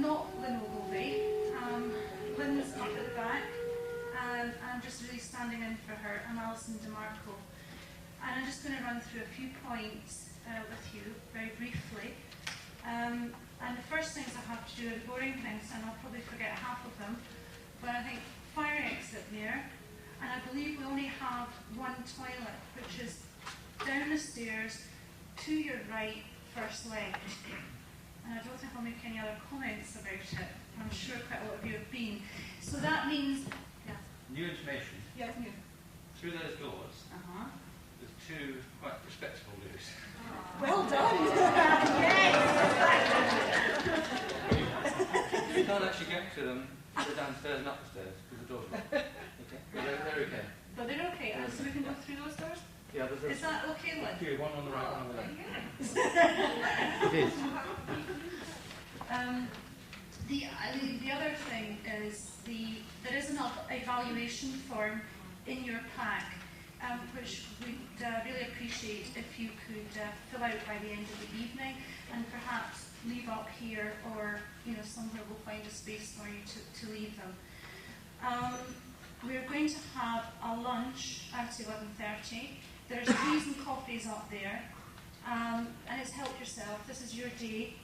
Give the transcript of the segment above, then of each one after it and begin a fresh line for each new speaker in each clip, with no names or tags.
not Lynn Ogilvie. Lynn's up at the back, and I'm just really standing in for her. I'm Alison Demarco. And I'm just going to run through a few points with you very briefly. And the first things I have to do are the boring things, and I'll probably forget half of them. But I think fire exit there, and I believe we only have one toilet, which is down the stairs to your right, first leg. And I don't think I'll make any other comments about it. I'm sure quite a lot of you have been. So that means, yeah.
New information.
Yeah, new.
Through those doors, there's two quite respectable loos.
Well done. Yes.
You can't actually get to them. They're downstairs and upstairs because the doors are locked. Okay. But they're okay.
But they're okay. So we can go through those doors?
Yeah, there's
Is that okay, Lynn?
two, one on the right, one on the left.
Yeah.
It is.
The other thing is there is an evaluation form in your pack, which we'd really appreciate if you could fill out by the end of the evening, and perhaps leave up here, or somewhere we'll find a space for you to leave them. We're going to have a lunch at 11:30. There's teas and coffees up there, and it's help yourself. This is your day.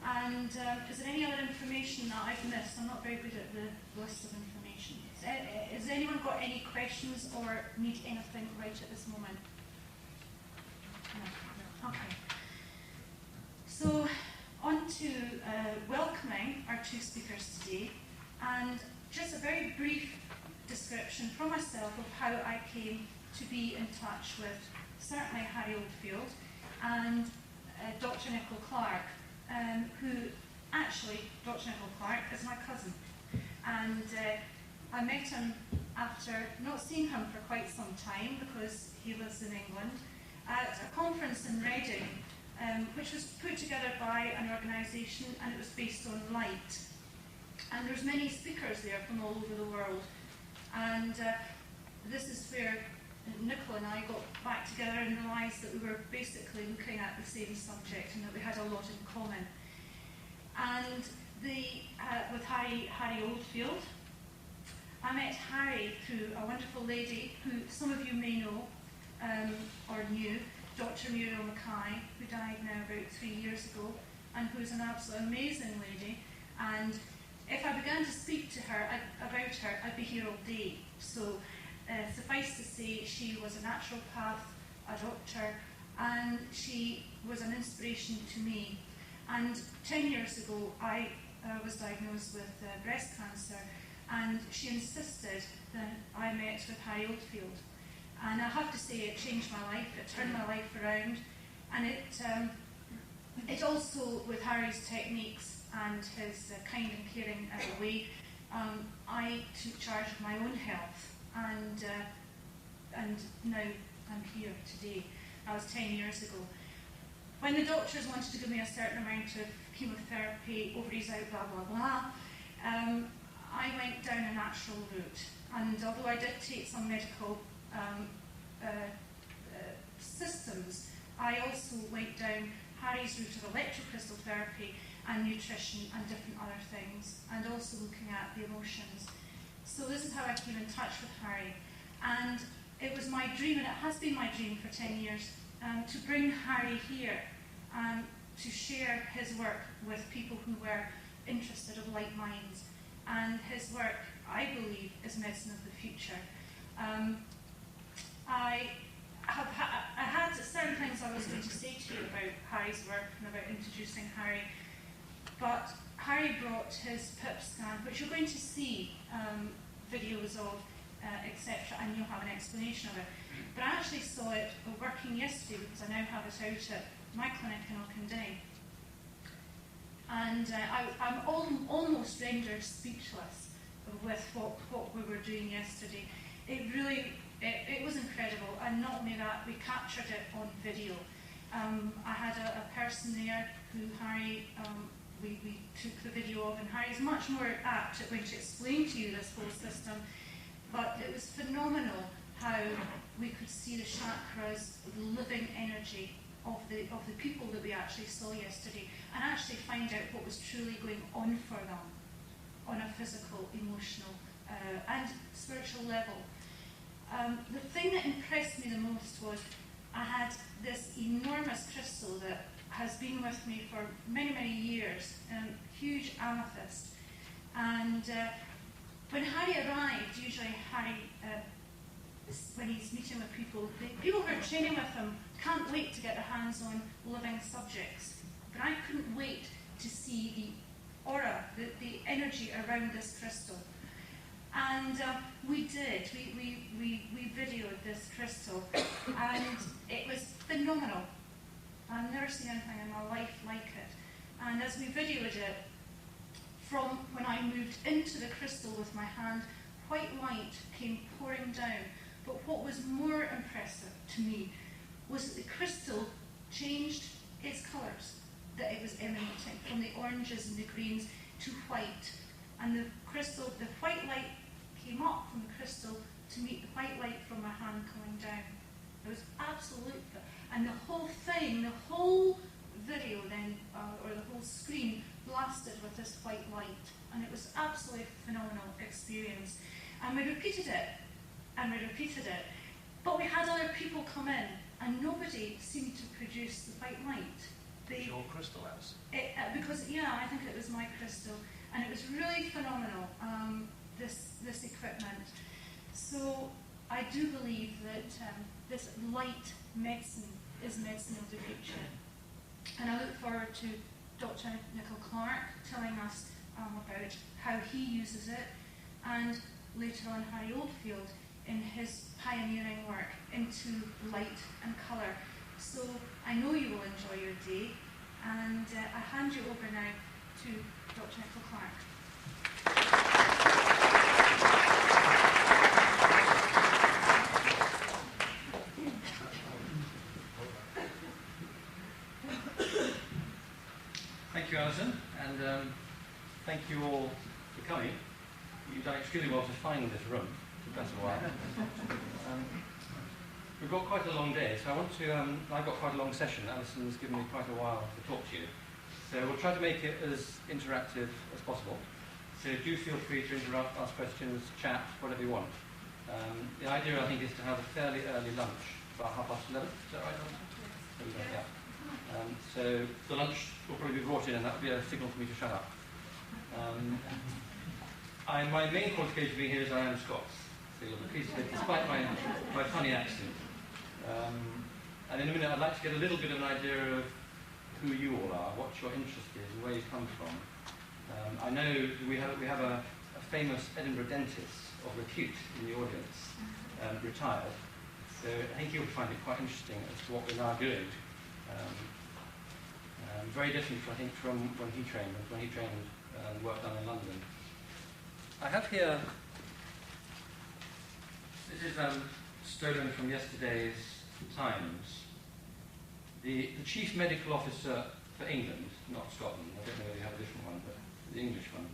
And is there any other information that I've missed? I'm not very good at the list of information. Has anyone got any questions or need anything right at this moment? No. Okay. So on to welcoming our two speakers today, and just a very brief description from myself of how I came to be in touch with certainly Harry Oldfield and Dr. Nichol Clarke, who actually, Dr. Nichol Clarke is my cousin. And I met him after not seeing him for quite some time, because he lives in England, at a conference in Reading, which was put together by an organisation, and it was based on light. And there's many speakers there from all over the world. And this is where Nichol and I got back together and realised that we were basically looking at the same subject and that we had a lot in common. And with Harry Oldfield, I met Harry through a wonderful lady who some of you may know or knew, Dr. Muriel Mackay, who died now about 3 years ago, and who's an absolutely amazing lady. And if I began to speak to her about her, I'd be here all day. So suffice to say, she was a naturopath, a doctor, and she was an inspiration to me. And 10 years ago, I was diagnosed with breast cancer, and she insisted that I met with Harry Oldfield. And I have to say, it changed my life, it turned my life around, and it also, with Harry's techniques and his kind and caring way, I took charge of my own health, and now I'm here today. That was 10 years ago. When the doctors wanted to give me a certain amount of chemotherapy, ovaries out, blah, blah, blah, I went down a natural route. And although I did take some medical systems, I also went down Harry's route of electrocrystal therapy and nutrition and different other things, and also looking at the emotions. So this is how I came in touch with Harry. And it was my dream, and it has been my dream for 10 years, to bring Harry here and to share his work with people who were interested of like minds. And his work, I believe, is medicine of the future. I had certain things I was going to say to you about Harry's work and about introducing Harry, but Harry brought his PIP scan, which you're going to see videos of, etc., and you'll have an explanation of it. But I actually saw it working yesterday, because I now have it out at my clinic in Auchinleck. And I'm almost rendered speechless with what we were doing yesterday. It was incredible, and not only that, we captured it on video. I had a person there who Harry, we took the video of, and Harry's much more apt at going to explain to you this whole system, but it was phenomenal how we could see the chakras, the living energy of the people that we actually saw yesterday, and actually find out what was truly going on for them on a physical, emotional, and spiritual level. The thing that impressed me the most was I had this enormous crystal that has been with me for many, many years, huge amethyst. And when Harry arrived, usually Harry, when he's meeting with people, the people who are training with him can't wait to get their hands on living subjects. But I couldn't wait to see the aura, the energy around this crystal. And we did. We videoed this crystal, and it was phenomenal. I've never seen anything in my life like it. And as we videoed it, from when I moved into the crystal with my hand, white light came pouring down. But what was more impressive to me was that the crystal changed its colours that it was emanating, from the oranges and the greens to white. And the crystal, the white light came up from the crystal to meet the white light from my hand coming down. It was absolute. And the whole thing, the whole video then, or the whole screen, blasted with this white light. And it was absolutely phenomenal experience. And we repeated it, and we repeated it. But we had other people come in, and nobody seemed to produce the white light.
Your crystal house?
Because, yeah, I think it was my crystal. And it was really phenomenal, this equipment. So I do believe that this light medicine is medicine of the future. And I look forward to Dr. Nichol Clarke telling us about how he uses it, and later on Harry Oldfield in his pioneering work into light and colour. So I know you will enjoy your day, and I hand you over now to Dr. Nichol Clarke.
Thank you, Alison, and thank you all for coming. You've done extremely well to find this room. It took us a while. We've got quite a long day, so I want to. I've got quite a long session. Alison's given me quite a while to talk to you, so we'll try to make it as interactive as possible. So do feel free to interrupt, ask questions, chat, whatever you want. The idea, I think, is to have a fairly early lunch, about 11:30. Is that right, Alison? Yeah. So the lunch will probably be brought in, and that will be a signal for me to shut up. My main qualification being here is I am Scots, so you'll be pleased to hear, despite my funny accent. And in a minute I'd like to get a little bit of an idea of who you all are, what your interest is, and where you come from. I know we have a famous Edinburgh dentist of repute in the audience, retired, so I think you'll find it quite interesting as to what we're now doing. Very different, I think, from when he trained and worked done in London. I have here, this is stolen from yesterday's Times. The Chief Medical Officer for England, not Scotland, I don't know whether you have a different one, but the English one,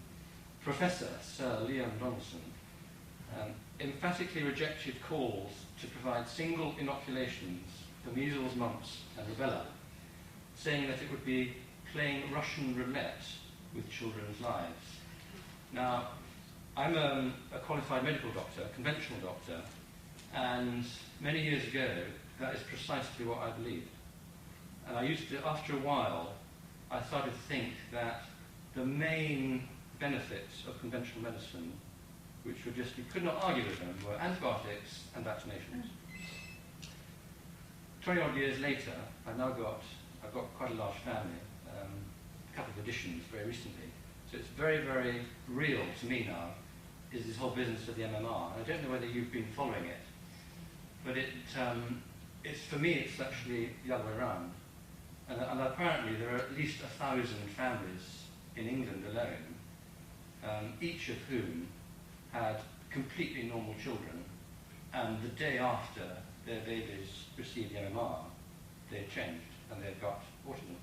Professor Sir Liam Donaldson, emphatically rejected calls to provide single inoculations for measles, mumps and rubella, saying that it would be playing Russian roulette with children's lives. Now, I'm a qualified medical doctor, a conventional doctor, and many years ago, that is precisely what I believed. And I used to, after a while, I started to think that the main benefits of conventional medicine, which were just, you could not argue with them, were antibiotics and vaccinations. 20-odd years later, I've got quite a large family, a couple of additions very recently. So it's very, very real to me now, is this whole business of the MMR. And I don't know whether you've been following it, but it's for me, it's actually the other way around. And apparently there are at least 1,000 families in England alone, each of whom had completely normal children, and the day after their babies received the MMR, they changed and they've got autism.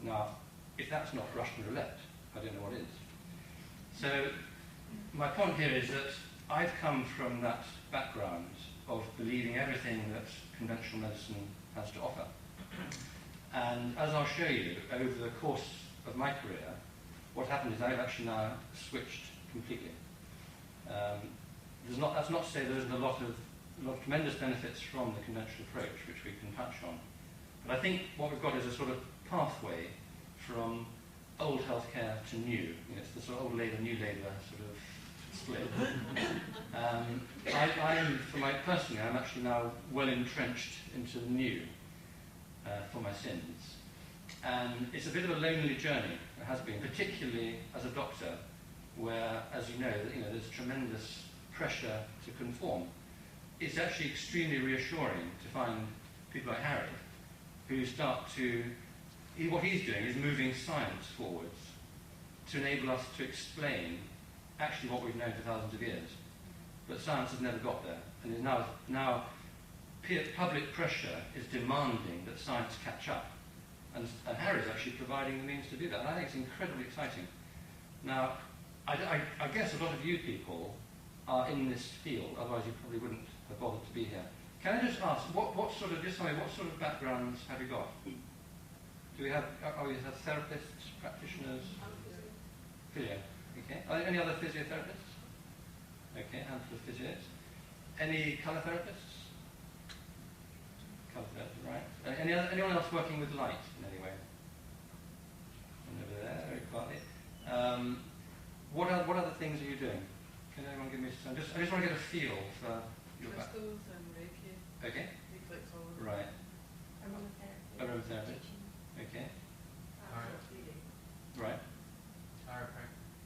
Now, if that's not Russian roulette, I don't know what is. So my point here is that I've come from that background of believing everything that conventional medicine has to offer. And as I'll show you, over the course of my career, what happened is I've actually now switched completely. That's not to say there isn't a lot of tremendous benefits from the conventional approach, which we can touch on. But I think what we've got is a sort of pathway from old healthcare to new. It's the sort of old Labour, new Labour sort of split. Personally, I'm actually now well entrenched into the new for my sins. And it's a bit of a lonely journey, it has been, particularly as a doctor, where, as you know, there's tremendous pressure to conform. It's actually extremely reassuring to find people like Harry, who start to, what he's doing is moving science forwards to enable us to explain actually what we've known for thousands of years. But science has never got there, and is now public pressure is demanding that science catch up. And Harry's actually providing the means to do that. And I think it's incredibly exciting. Now, I guess a lot of you people are in this field, otherwise you probably wouldn't have bothered to be here. Can I just ask, what sort of backgrounds have you got? Do we have therapists, practitioners? Physio, okay. Are there any other physiotherapists? Okay, handful of physios. Any colour therapists? Colour therapist, right. Anyone else working with light in any way? And over there, very quietly. What other things are you doing? Can anyone give me some? I just want to get a feel for your background.
Crystals and Reiki.
Okay.
Reflexology.
Right.
Aromatherapy.
Aromatherapy. Okay. Right.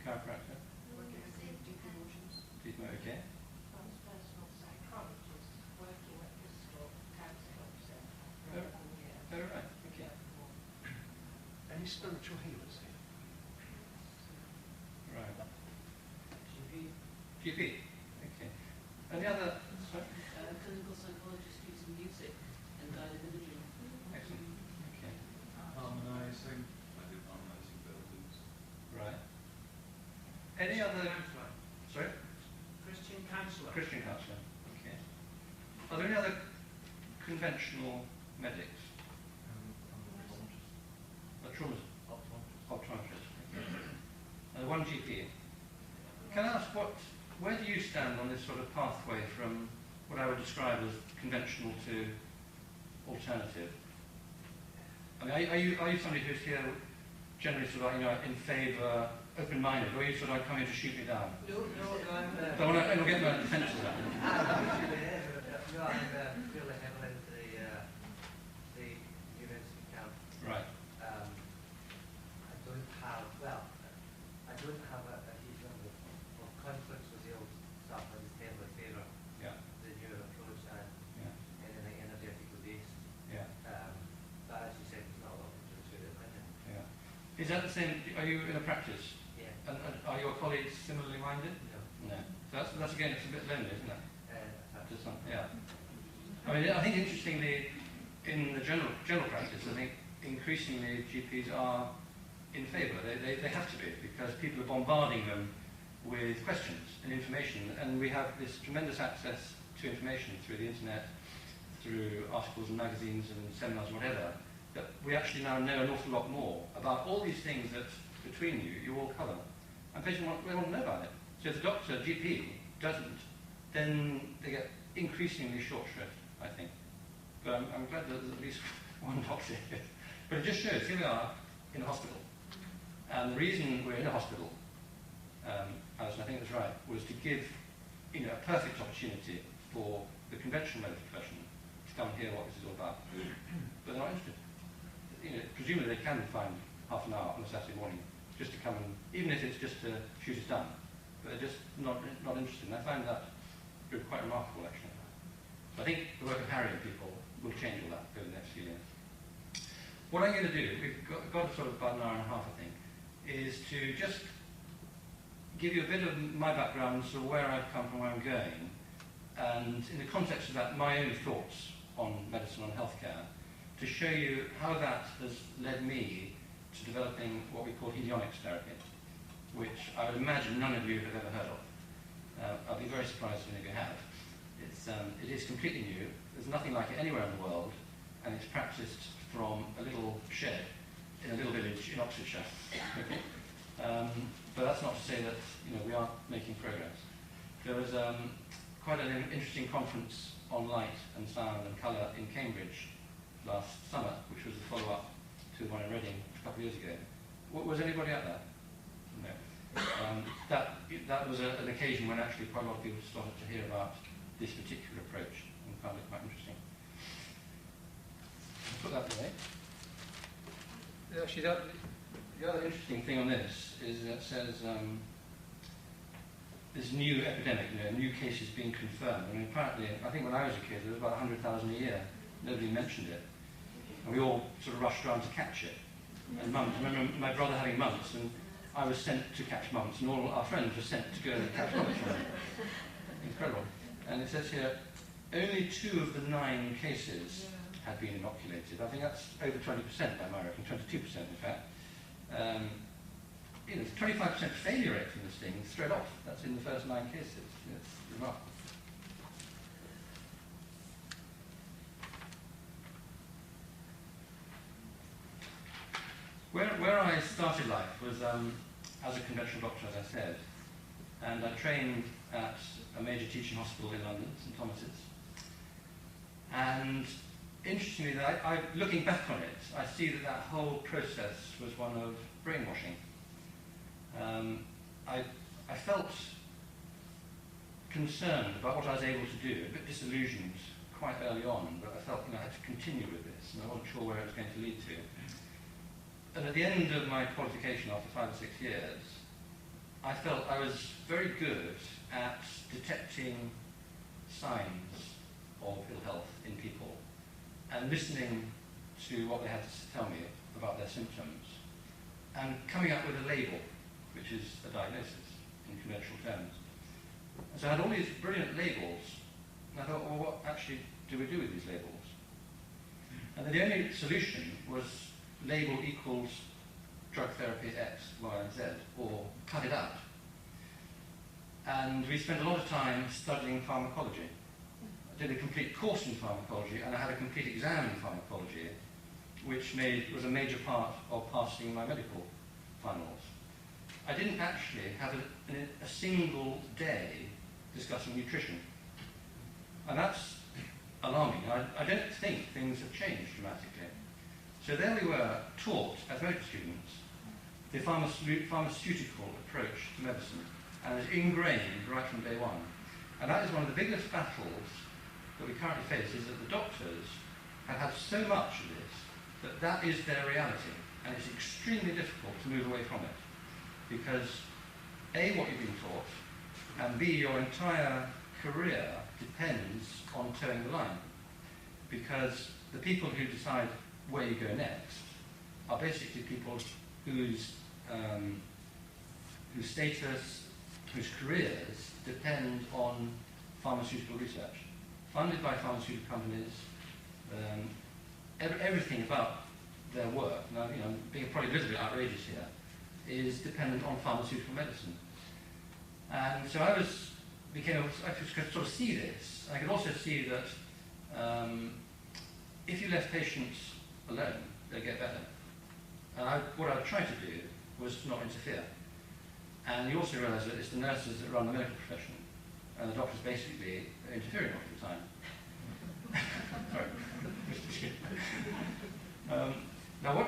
Chiropractor.
Working with deep emotions.
Deep okay.
Transpersonal psychologist working at Bristol Council Centre.
Oh, right. Okay.
Any spiritual healers here?
Right. GP. Okay. Any other? Sorry?
Clinical psychologist using music and guided imaging.
Excellent. Okay.
Harmonising. I did harmonising buildings.
Right. Any other? Sorry?
Christian counsellor.
Christian counsellor. Okay. Are there any other conventional medics? Optometrist. Okay. One GP. Can I ask where do you stand on this sort of pathway from what I would describe as conventional to alternative? I mean, are you somebody who's here generally sort of in favour, open-minded, or are you sort of coming to shoot me down?
No, I'm
Don't want to get my defence of that.
I'm really heavily into the university camp.
Right.
I don't have a huge number of conflicts with the old stuff. I just tend to favour
Yeah.
the newer approach and
Yeah.
anything energetically based.
Yeah.
But as you said, there's not a lot to do with it.
Yeah. Is that the same? Are you in a practice?
Yeah.
And are your colleagues similarly minded?
No.
No. So that's again, it's a bit lonely, isn't it?
That's
Yeah. I mean, I think interestingly, in the general practice, I think increasingly GPs are in favour. They have to be, because people are bombarding them with questions and information, and we have this tremendous access to information through the internet, through articles and magazines and seminars and whatever, that we actually now know an awful lot more about all these things that between you all cover. And patients want to know about it. So if the doctor, GP, doesn't, then they get increasingly short shrift, I think. But I'm glad that there's at least one doctor here. But it just shows, here we are in a hospital. And the reason we're in a hospital, Alison, I think that's right, was to give a perfect opportunity for the conventional medical profession to come and hear what this is all about. But they're not interested. Presumably they can find half an hour on a Saturday morning just to come and, even if it's just to shoot his done, but they're just not interested. And I find that quite remarkable, actually. So I think the work of Harry and people will change all that over the next few years. What I'm going to do, we've got sort of about an hour and a half, I think, is to just give you a bit of my background, so where I've come from, where I'm going, and in the context of that, my own thoughts on medicine, on healthcare, to show you how that has led me to developing what we call Helionie therapy, which I would imagine none of you have ever heard of. I'll be very surprised if any of you have. It is completely new. There's nothing like it anywhere in the world, and it's practiced from a little shed in a little village in Oxfordshire. Okay? But that's not to say that we aren't making progress. There was quite an interesting conference on light and sound and colour in Cambridge last summer, which was the follow-up to one in Reading a couple of years ago. Was anybody at that? No. That was an occasion when actually quite a lot of people started to hear about this particular approach and found it quite interesting. I'll put that away. Actually, the other interesting thing on this is that it says this new epidemic, new cases being confirmed. I mean, apparently, I think when I was a kid, there was about 100,000 a year. Nobody mentioned it. And we all sort of rushed around to catch it. And mumps, I remember my brother having mumps, and I was sent to catch mumps, and all our friends were sent to go and catch mumps. Incredible. And it says here, only 2 of the 9 cases had been inoculated. I think that's over 20% by my reckoning, 22% in fact. 25% failure rate from this thing straight off. That's in the first 9 cases. It's remarkable. Where I started life was as a conventional doctor, as I said, and I trained at a major teaching hospital in London, St Thomas's. And interestingly, looking back on it, I see that whole process was one of brainwashing. I felt concerned about what I was able to do, a bit disillusioned quite early on, but I felt I had to continue with this, and I wasn't sure where it was going to lead to. And at the end of my qualification, after 5 or 6 years, I felt I was very good at detecting signs of ill health in people and listening to what they had to tell me about their symptoms and coming up with a label, which is a diagnosis in conventional terms. And so I had all these brilliant labels, and I thought, well, what actually do we do with these labels? And then the only solution was label equals drug therapy X, Y, and Z, or cut it out. And we spent a lot of time studying pharmacology. I did a complete course in pharmacology, and I had a complete exam in pharmacology, which was a major part of passing my medical finals. I didn't actually have a single day discussing nutrition. And that's alarming. I don't think things have changed dramatically. So there we were, taught as medical students the pharmaceutical approach to medicine, and it's ingrained right from day one. And that is one of the biggest battles that we currently face, is that the doctors have had so much of this that is their reality, and it's extremely difficult to move away from it. Because A, what you've been taught, and B, your entire career depends on towing the line. Because the people who decide where you go next are basically people whose status, whose careers depend on pharmaceutical research, funded by pharmaceutical companies. Everything about their work, now, being probably a little bit outrageous here, is dependent on pharmaceutical medicine. And so I could sort of see this. I could also see that if you left patients alone, they get better. And what I would try to do was to not interfere. And you also realise that it's the nurses that run the medical profession, and the doctors basically are interfering all the time. Sorry. Now,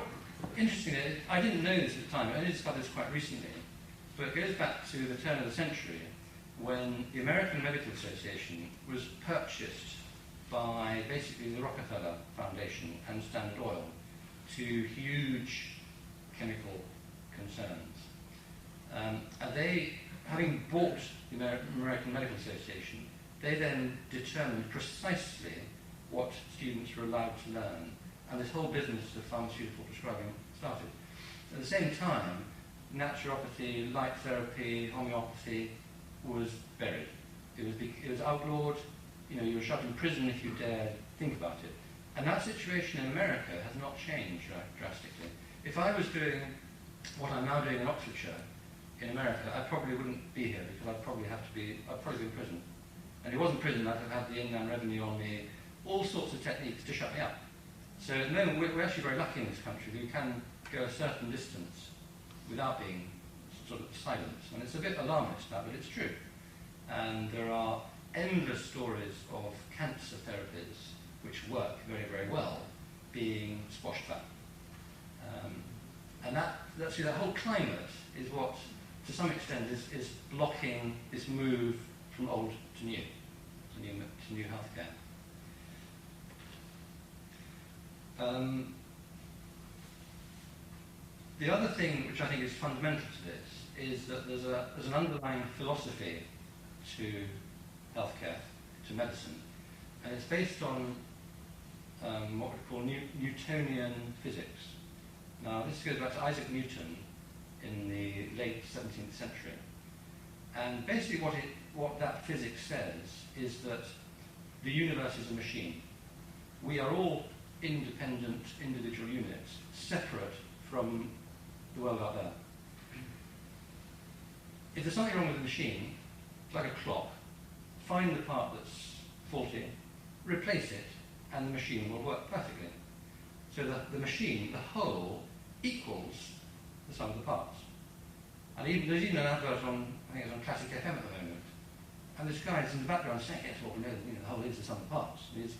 interestingly, I didn't know this at the time. I only discovered this quite recently, but it goes back to the turn of the century, when the American Medical Association was purchased by basically the Rockefeller Foundation and Standard Oil to huge chemical concerns. And they, having bought the American Medical Association, they then determined precisely what students were allowed to learn, and this whole business of pharmaceutical prescribing started. At the same time, naturopathy, light therapy, homeopathy was buried. It was outlawed. You were shut in prison if you dared think about it. And that situation in America has not changed drastically. If I was doing what I'm now doing in Oxfordshire, in America, I probably wouldn't be here, because I'd probably be in prison. And if it wasn't prison, I'd have had the inland revenue on me, all sorts of techniques to shut me up. So at the moment, we're actually very lucky in this country. We can go a certain distance without being sort of silenced. And it's a bit alarmist now, but it's true. And there are endless stories of cancer therapies which work very, very well being squashed back. And that whole climate is what, to some extent, is blocking this move from old to new healthcare. The other thing which I think is fundamental to this is that there's an underlying philosophy to healthcare, to medicine, and it's based on what we call Newtonian Physics. Now, this goes back to Isaac Newton in the late 17th century, and basically what that physics says is that the universe is a machine. We are all independent individual units, separate from the world out there. If there's something wrong with the machine, it's like a clock, find the part that's faulty, replace it, and the machine will work perfectly. So the machine, the whole, equals the sum of the parts. And there's even an advert on, I think it's on Classic FM at the moment, and this guy is in the background saying, yes, well, we know that the whole is the sum of the parts. And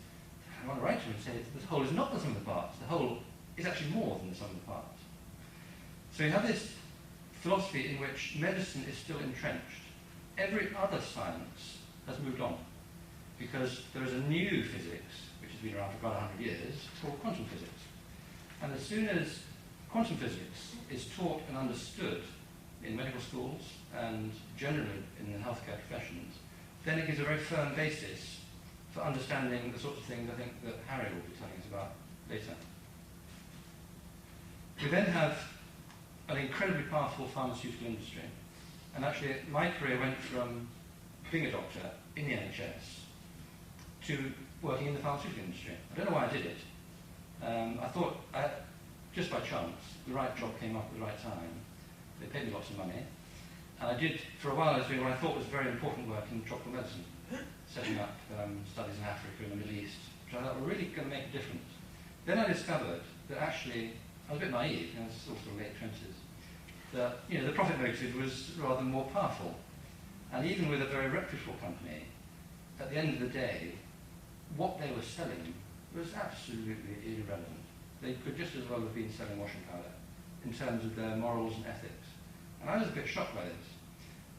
I want to write to him and say, the whole is not the sum of the parts. The whole is actually more than the sum of the parts. So you have this philosophy in which medicine is still entrenched. Every other science has moved on, because there is a new physics, which has been around for about 100 years, called quantum physics. And as soon as quantum physics is taught and understood in medical schools and generally in the healthcare professions, then it gives a very firm basis for understanding the sorts of things I think that Harry will be telling us about later. We then have an incredibly powerful pharmaceutical industry. And actually, my career went from being a doctor in the NHS to working in the pharmaceutical industry. I don't know why I did it. I thought, just by chance, the right job came up at the right time. They paid me lots of money. And I did, for a while, I was doing what I thought was very important work in tropical medicine, setting up studies in Africa and the Middle East, which I thought were really going to make a difference. Then I discovered that actually, I was a bit naive, I was sort of late 20s, that the profit motive was rather more powerful. And even with a very reputable company, at the end of the day, what they were selling was absolutely irrelevant. They could just as well have been selling washing powder in terms of their morals and ethics. And I was a bit shocked by this,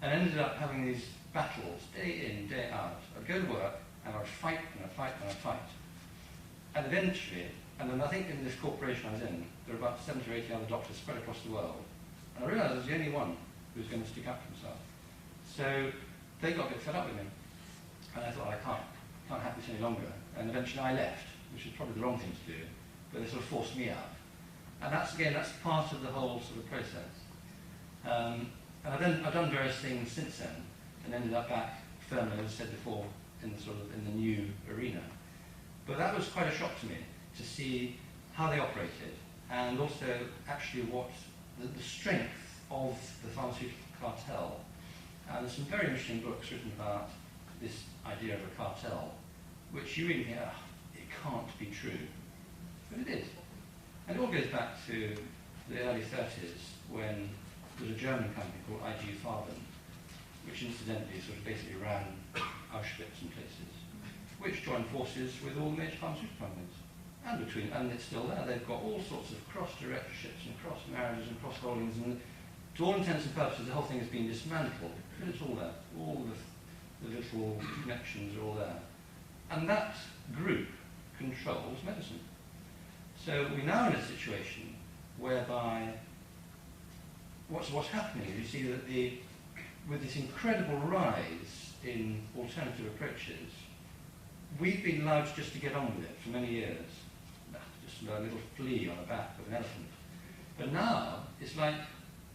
and ended up having these battles day in, day out. I'd go to work, and I'd fight, and I'd fight, and I'd fight. And eventually, and then I think in this corporation I was in, there were about 70 or 80 other doctors spread across the world, and I realised I was the only one who was going to stick up for himself. So they got a bit fed up with me, and I thought, I can't have this any longer. And eventually I left, which is probably the wrong thing to do, but they sort of forced me out. And that's part of the whole sort of process. And I've done various things since then, and ended up back firmly, as I said before, in the new arena. But that was quite a shock to me, to see how they operated, and also actually what the strength of the pharmaceutical cartel. And there's some very interesting books written about this idea of a cartel, which you really think, it can't be true. But it is. And it all goes back to the early 30s, when there was a German company called IG Farben, which incidentally sort of basically ran Auschwitz and places, which joined forces with all the major pharmaceutical companies. And it's still there. They've got all sorts of cross-directorships and cross-marriages and cross-holdings, and to all intents and purposes, the whole thing has been dismantled. But it's all there. All the little connections are all there. And that group controls medicine. So we're now in a situation whereby what's happening is you see that with this incredible rise in alternative approaches, we've been allowed just to get on with it for many years. Just a little flea on the back of an elephant. But now, it's like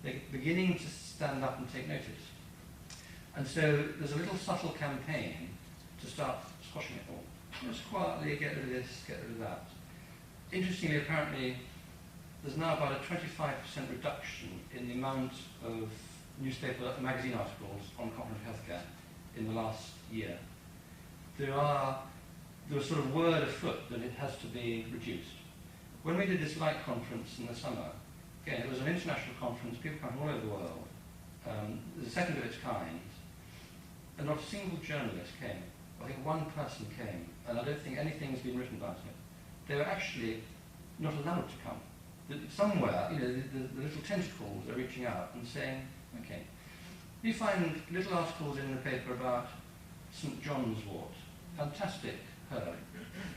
they're beginning to stand up and take notice. And so there's a little subtle campaign to start squashing it all. Just quietly get rid of this, get rid of that. Interestingly, apparently, there's now about a 25% reduction in the amount of newspaper magazine articles on comprehensive healthcare in the last year. There was sort of word afoot that it has to be reduced. when we did this light conference in the summer, again, it was an international conference, people come from all over the world. It was the second of its kind, and not a single journalist came. I think one person came, and I don't think anything's been written about it. They were actually not allowed to come. Somewhere, the little tentacles are reaching out and saying, okay. You find little articles in the paper about St. John's wort, fantastic herb,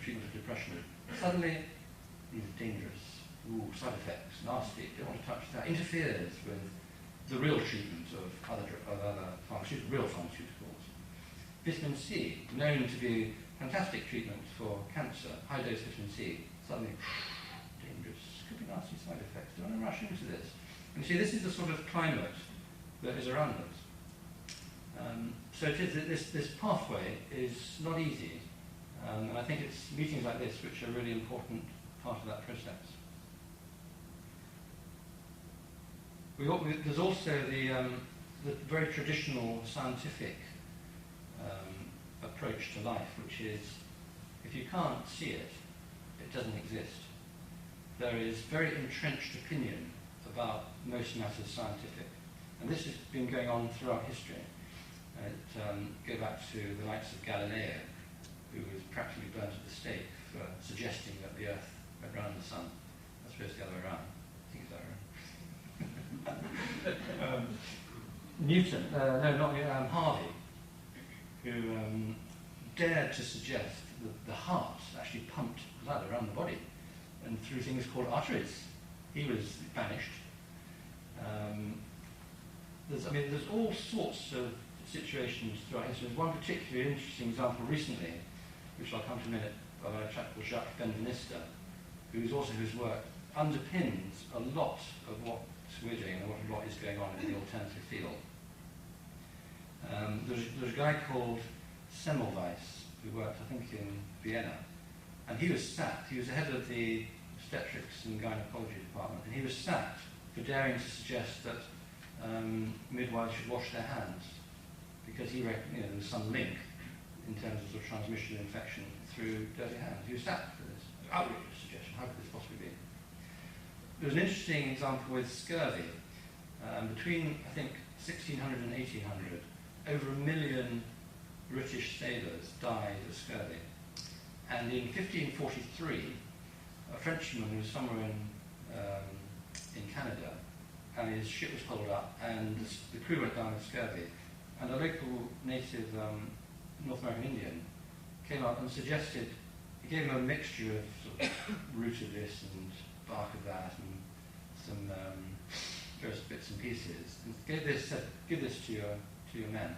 treatment of depression. Suddenly, dangerous, side effects, nasty, don't want to touch that, interferes with the real treatment of other real pharmaceuticals. Vitamin C, known to be fantastic treatment for cancer, high dose vitamin C, suddenly dangerous, could be nasty side effects. Don't want to rush into this. And you see, this is the sort of climate that is around us. So it is this pathway is not easy, and I think it's meetings like this which are a really important part of that process. There's also the very traditional scientific approach to life, which is if you can't see it, it doesn't exist. There is very entrenched opinion about most matters scientific, and this has been going on throughout history. Go back to the likes of Galileo, who was practically burnt at the stake for suggesting that the Earth went round the Sun. I suppose the other way around. I think it's the other way around. Newton, Harvey, who dared to suggest that the heart actually pumped blood around the body and through things called arteries. He was banished. There's all sorts of situations throughout history. There's one particularly interesting example recently, which I'll come to in a minute, by a chap called Jacques Benveniste, whose work underpins a lot of what we're doing and what is going on in the alternative field. There's a guy called Semmelweis who worked, I think, in Vienna, and he was sacked. He was the head of the obstetrics and gynecology department, and he was sacked for daring to suggest that midwives should wash their hands, because he reckoned there was some link in terms of sort of transmission of infection through dirty hands. He was sacked for this. Outrageous suggestion. How could this possibly be? There was an interesting example with scurvy. Between, I think, 1600 and 1800, over 1 million British sailors died of scurvy. And in 1543, a Frenchman who was somewhere in Canada, and his ship was pulled up, and the crew went down with scurvy. And a local native North American Indian came up and suggested, he gave him a mixture of sort of root of this and bark of that and some various bits and pieces, and said, give this to your men.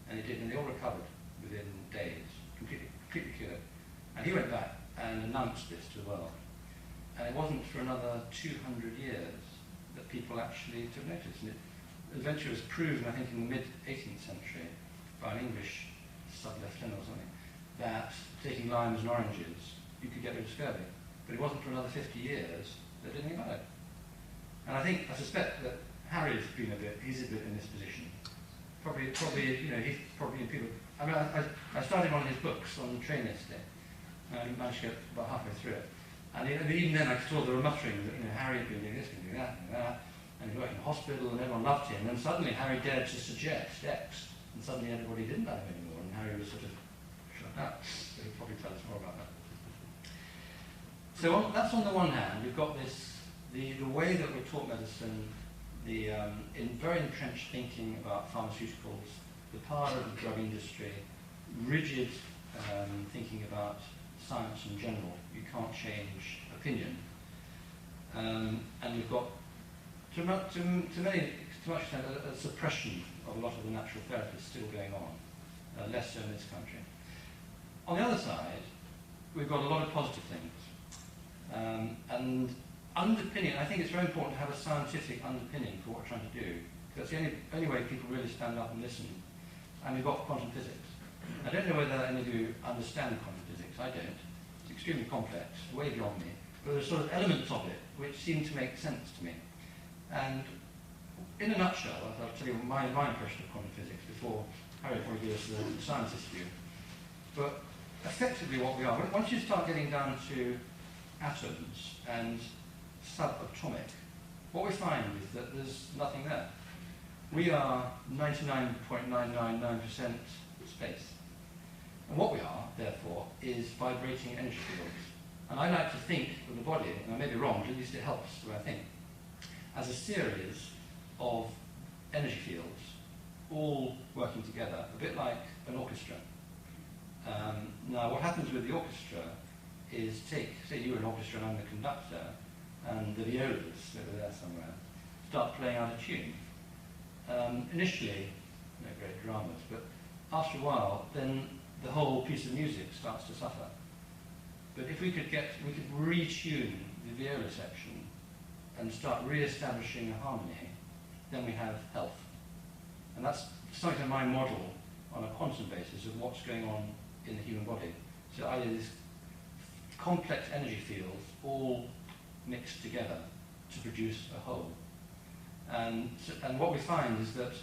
And he did, and they all recovered within days, completely cured. And he went back and announced this to the world. And it wasn't for another 200 years that people actually took notice. And it eventually was proven, I think, in the mid-18th century by an English sub-lieutenant or something, that taking limes and oranges, you could get rid of scurvy. But it wasn't for another 50 years that did anything about it. And I suspect that Harry's he's a bit in this position. Probably, he's probably in people. I mean, I started one of his books on the train yesterday, and I managed to get about halfway through it. And even then I saw there were mutterings that, Harry had been doing this, been doing that, and he worked in a hospital, and everyone loved him. And then suddenly Harry dared to suggest X, and suddenly everybody didn't like him anymore, and Harry was sort of shut out. So he'll probably tell us more about that. So that's on the one hand. We've got this, the way that we're taught medicine, in very entrenched thinking about pharmaceuticals, the power of the drug industry, rigid thinking about science in general. You can't change opinion. And we've got, to much extent, a suppression of a lot of the natural therapies still going on, less so in this country. On the other side, we've got a lot of positive things. And underpinning, I think it's very important to have a scientific underpinning for what we're trying to do, because that's the only way people really stand up and listen. And we've got quantum physics. I don't know whether any of you understand quantum physics. I don't. It's extremely complex, way beyond me. But there's sort of elements of it which seem to make sense to me. And in a nutshell, I'll tell you my impression of quantum physics before Harry probably gives us the scientist view. But effectively what we are, once you start getting down to atoms and subatomic, what we find is that there's nothing there. We are 99.999% space. And what we are, therefore, is vibrating energy fields. And I like to think of the body, and I may be wrong, but at least it helps the way I think, as a series of energy fields, all working together, a bit like an orchestra. Now, what happens with the orchestra is say you're an orchestra and I'm the conductor, and the violas over there somewhere start playing out a tune. Initially, no great dramas, but after a while, then the whole piece of music starts to suffer. But if we could retune the viola section and start re-establishing a harmony, then we have health. And that's something of my model on a quantum basis of what's going on in the human body. So either these complex energy fields all mixed together to produce a whole. And what we find is that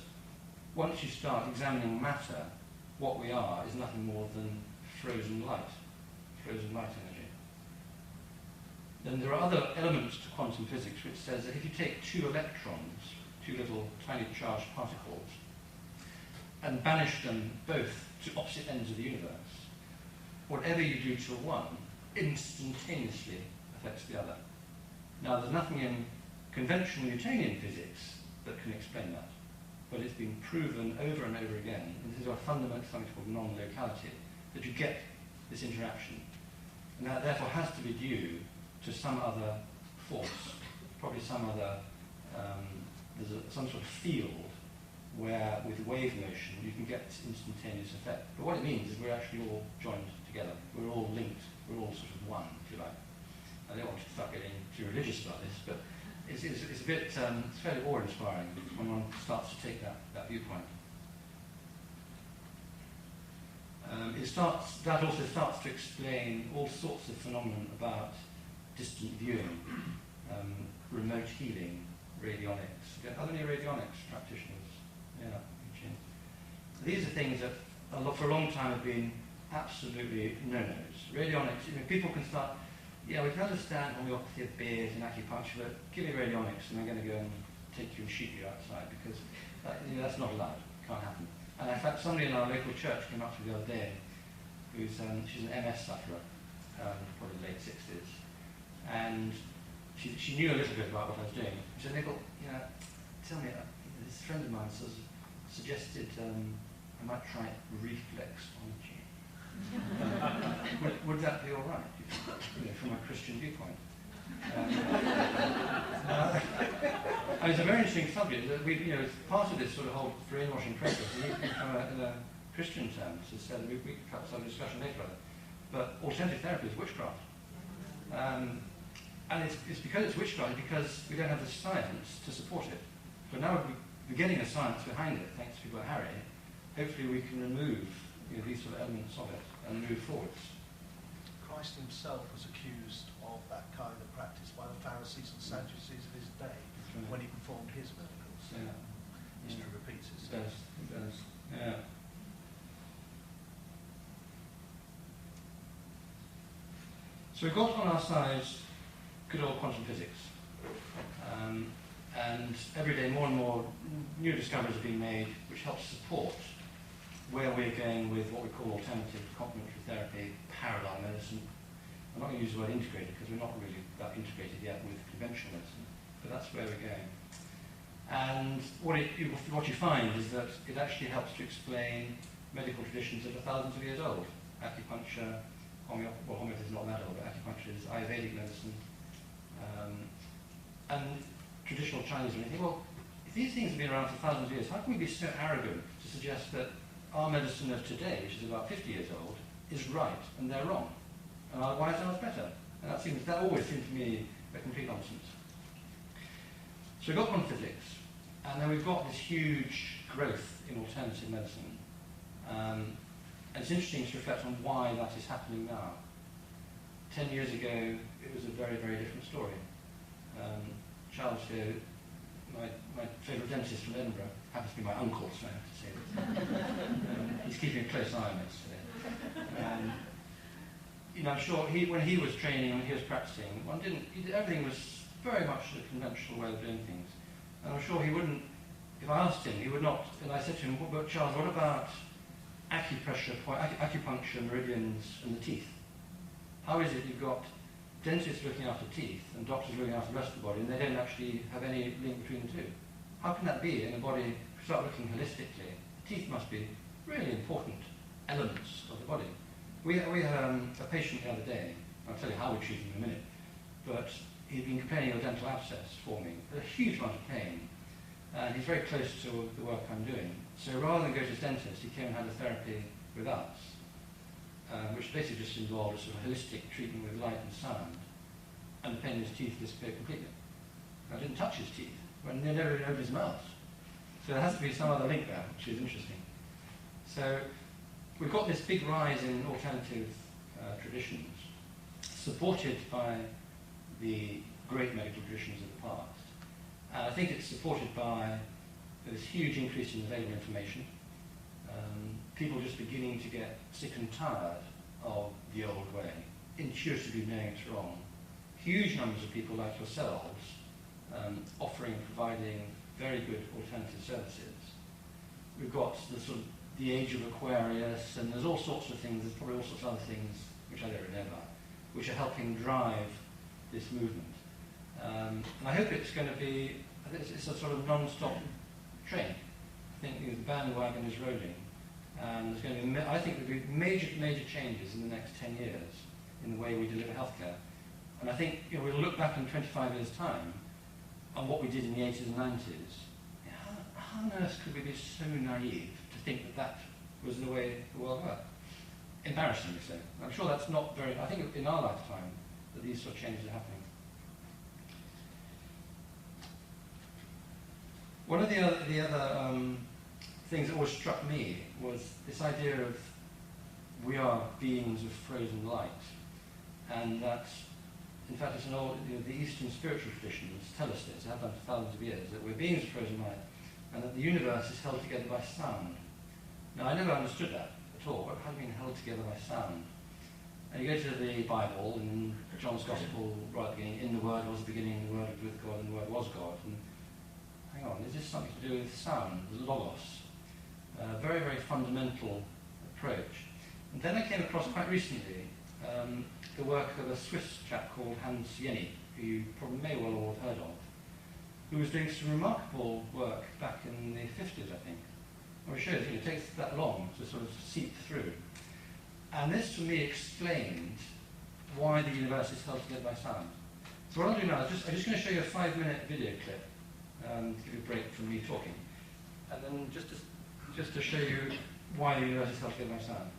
once you start examining matter, what we are is nothing more than frozen light energy. Then there are other elements to quantum physics which says that if you take two electrons, two little tiny charged particles, and banish them both to opposite ends of the universe, whatever you do to one instantaneously affects the other. Now, there's nothing in conventional Newtonian physics that can explain that, but it's been proven over and over again, and this is a fundamental something called non-locality, that you get this interaction. And that therefore has to be due to some other force, probably some other, some sort of field where with wave motion you can get this instantaneous effect. But what it means is we're actually all joined together. We're all linked. We're all sort of one, if you like. I don't want to start getting too religious about this, but it's a bit, it's fairly awe-inspiring when one starts to take that viewpoint. That also starts to explain all sorts of phenomena about distant viewing, remote healing, radionics. Are there any radionics practitioners? Yeah, Eugene. These are things that for a long time have been absolutely no-nos. Radionics, people can start, we can understand homeopathy of beers and acupuncture, but give me radionics and I'm going to go and take you and shoot you outside, because that's not allowed, can't happen. And in fact, somebody in our local church came up to me the other day, she's an MS sufferer, probably late 60s, and she knew a little bit about what I was doing. She said, Nichol, tell me, this friend of mine suggested I might try reflexology. Would that be all right, from a Christian viewpoint? It's a very interesting subject. That it's part of this sort of whole brainwashing process. In a Christian terms, as said, we could have some discussion later on it. But alternative therapy is witchcraft, and it's because it's witchcraft because we don't have the science to support it. But now we're getting a science behind it, thanks to people like Harry. Hopefully, we can remove these sort of elements of it and move forwards.
Christ himself was accused of that kind of practice by the Pharisees and Sadducees of his day when he performed his miracles.
Yeah.
History repeats
It
itself.
does. Yeah. So we've got on our side good old quantum physics. And every day more and more new discoveries are being made which help support where we're going with what we call alternative complementary therapy, parallel medicine. I'm not going to use the word integrated because we're not really that integrated yet with conventional medicine, but that's where we're going. And what you find is that it actually helps to explain medical traditions that are thousands of years old. Acupuncture, homeopathy is not that old, but acupuncture is Ayurvedic medicine, and traditional Chinese medicine. Well, if these things have been around for thousands of years, how can we be so arrogant to suggest that our medicine of today, which is about 50 years old, is right and they're wrong? And why is ours better? And that always seems to me a complete nonsense. So we've got quantum physics, and then we've got this huge growth in alternative medicine. And it's interesting to reflect on why that is happening now. 10 years ago, it was a very, very different story. Charles here, my favourite dentist from Edinburgh, happens to be my uncle, so I have to say this. He's keeping a close eye on this today. you know, I'm sure when he was training and he was practicing, everything was very much the conventional way of doing things. And I'm sure he wouldn't, if I asked him, he would not, and I said to him, but Charles, what about acupuncture, meridians, and the teeth? How is it you've got dentists looking after teeth and doctors looking after the rest of the body, and they don't actually have any link between the two? How can that be in a body, if you start looking holistically? The teeth must be really important elements of the body. We had a patient the other day, I'll tell you how we treated him in a minute, but he'd been complaining of a dental abscess forming, a huge amount of pain, and he's very close to the work I'm doing. So rather than go to his dentist, he came and had a therapy with us, which basically just involved a sort of holistic treatment with light and sound, and the pain in his teeth disappeared completely. I didn't touch his teeth, when they never even opened his mouth. So there has to be some other link there, which is interesting. So we've got this big rise in alternative traditions, supported by the great medical traditions of the past. And I think it's supported by this huge increase in available information. People just beginning to get sick and tired of the old way, intuitively knowing it's wrong. Huge numbers of people like yourselves providing very good alternative services. We've got the age of Aquarius, and there's all sorts of things, there's probably all sorts of other things, which I don't remember, which are helping drive this movement. And I hope it's going to be, it's a sort of non-stop train. I think the bandwagon is rolling, and there's going to be, I think there'll be major changes in the next 10 years in the way we deliver healthcare. And I think we'll look back in 25 years' time on what we did in the 80s and 90s. How on earth could we be so naive to think that that was the way the world worked? Embarrassingly so. I'm sure that's not very, I think in our lifetime that these sort of changes are happening. One of the other things that always struck me was this idea of we are beings of frozen light, and that, in fact, it's an old, the Eastern spiritual traditions tell us this, they have done for thousands of years, that we're beings of frozen light, and that the universe is held together by sound. Now, I never understood that at all. What has been held together by sound? And you go to the Bible, in John's Gospel, right at the beginning, in the Word was the beginning, the Word was with God, and the Word was God. And hang on, is this something to do with sound, the logos? Very, very fundamental approach. And then I came across quite recently the work of a Swiss chap called Helionie, who you probably may well all have heard of, who was doing some remarkable work back in the 50s, I think. Well, it shows it takes that long to sort of seep through. And this, for me, explained why the universe is held together by sound. So what I'll do now is I'm just going to show you a 5-minute video clip to give you a break from me talking, and then just to show you why the universe is held together by sound.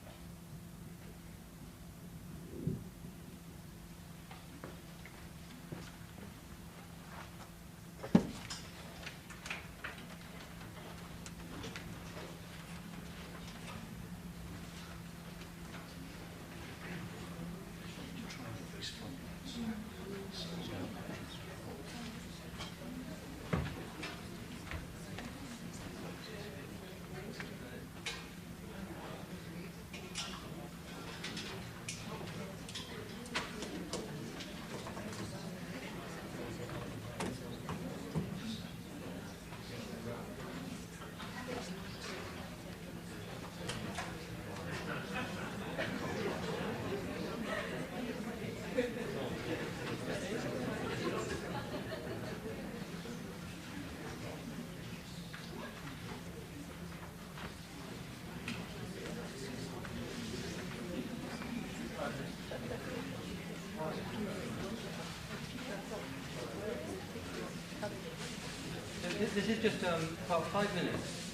This is just about 5 minutes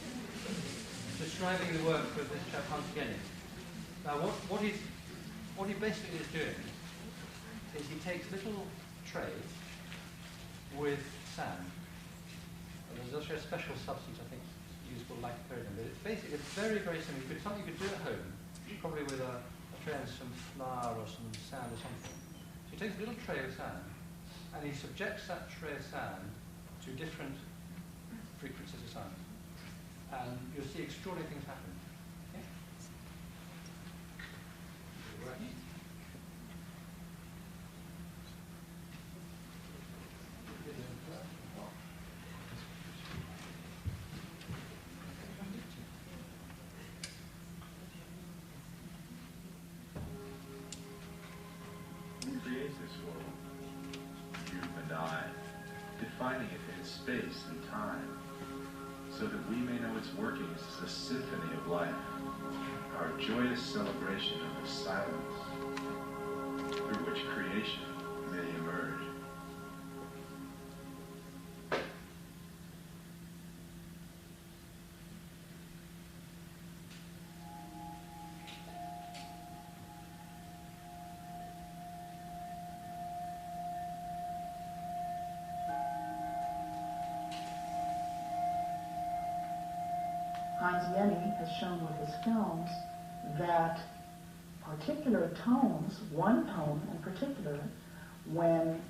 describing the work of this chap Helionie. Now, what he basically is doing is he takes little trays with sand. And there's also a special substance I think used called lycopodium, but it's basically very, very simple. It's something you could do at home, probably with a tray and some flour or some sand or something. So he takes a little tray of sand and he subjects that tray of sand to different frequencies of sound. And you'll see extraordinary things happen. Okay? Right.
world, you and I, defining it in space and time, so that we may know its workings as a symphony of life, our joyous celebration of the silence through which creation may emerge.
Helionie has shown with his films that particular tones, one tone in particular, when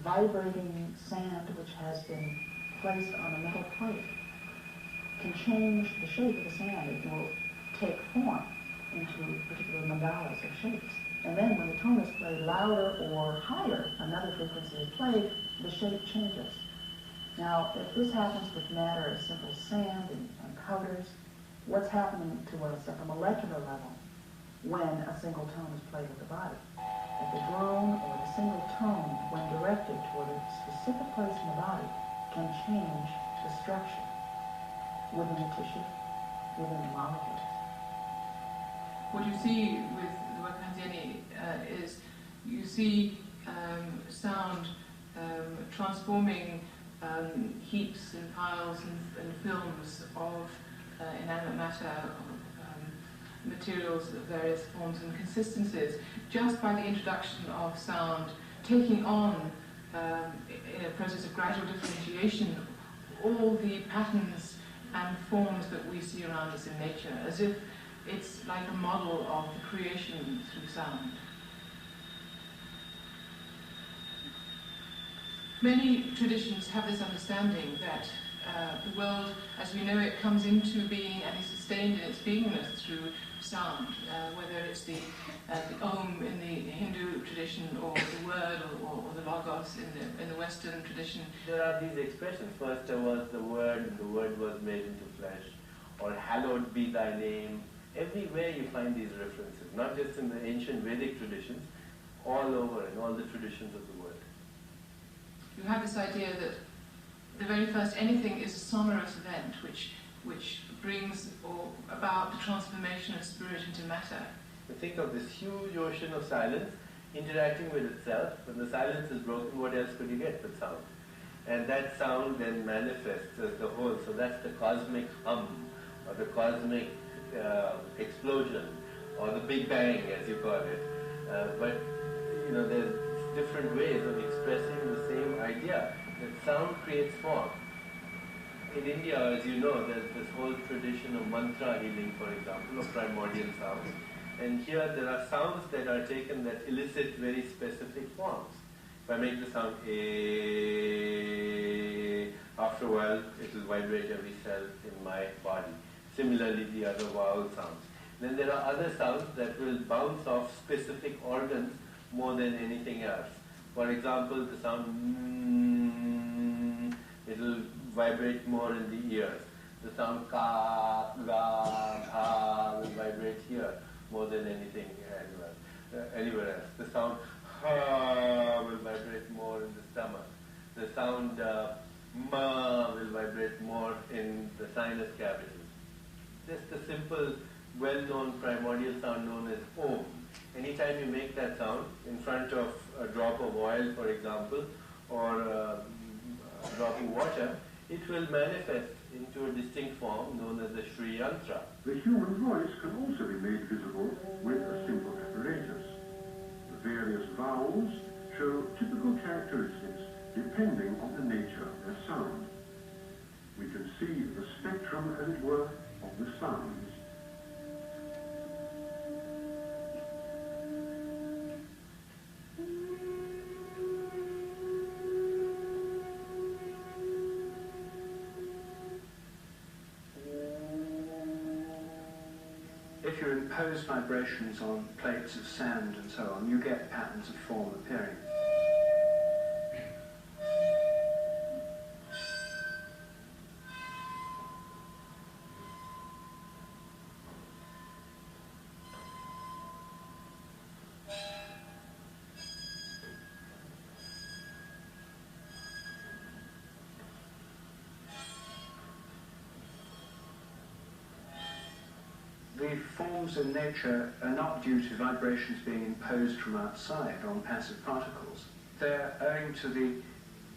vibrating sand which has been placed on a metal plate, can change the shape of the sand. It will take form into particular mandalas or shapes. And then when the tone is played louder or higher, another frequency is played, the shape changes. Now, if this happens with matter as simple as sand and powders, what's happening to us at the molecular level when a single tone is played with the body? That the drone or the single tone, when directed toward a specific place in the body, can change the structure within the tissue, within the molecules.
What you see with the work of Helionie is you see sound transforming heaps and piles and films of inanimate matter, materials of various forms and consistencies, just by the introduction of sound, taking on, in a process of gradual differentiation, all the patterns and forms that we see around us in nature, as if it's like a model of the creation through sound. Many traditions have this understanding that the world as we know it comes into being and is sustained in its beingness through sound, whether it's the Om in the Hindu tradition, or the word, or the Logos in the Western tradition.
There are these expressions. First there was the Word, and the Word was made into flesh, or hallowed be thy name. Everywhere you find these references, not just in the ancient Vedic traditions, all over in all the traditions of the world.
You have this idea that the very first anything is a sonorous event which brings about the transformation of spirit into matter.
You think of this huge ocean of silence interacting with itself. When the silence is broken, what else could you get but sound? And that sound then manifests as the whole. So that's the cosmic hum, or the cosmic explosion, or the Big Bang, as you call it. But there's different ways of expressing the same idea, that sound creates form. In India, as you know, there's this whole tradition of mantra healing, for example, of primordial sounds. And here there are sounds that are taken that elicit very specific forms. If I make the sound A, after a while it will vibrate every cell in my body. Similarly, the other vowel sounds. Then there are other sounds that will bounce off specific organs more than anything else. For example, the sound it will vibrate more in the ears. The sound ka, ga, ha will vibrate here more than anything anywhere else. The sound ha will vibrate more in the stomach. The sound ma will vibrate more in the sinus cavity. Just a simple, well-known primordial sound known as Om. Anytime you make that sound in front of a drop of oil, for example, or a drop of water, it will manifest into a distinct form known as the Shri Yantra.
The human voice can also be made visible with a simple apparatus. The various vowels show typical characteristics depending on the nature of their sound. We can see the spectrum, as it were, of the sounds.
If you impose vibrations on plates of sand and so on, you get patterns of form appearing. the forms in nature are not due to vibrations being imposed from outside on passive particles. They're owing to the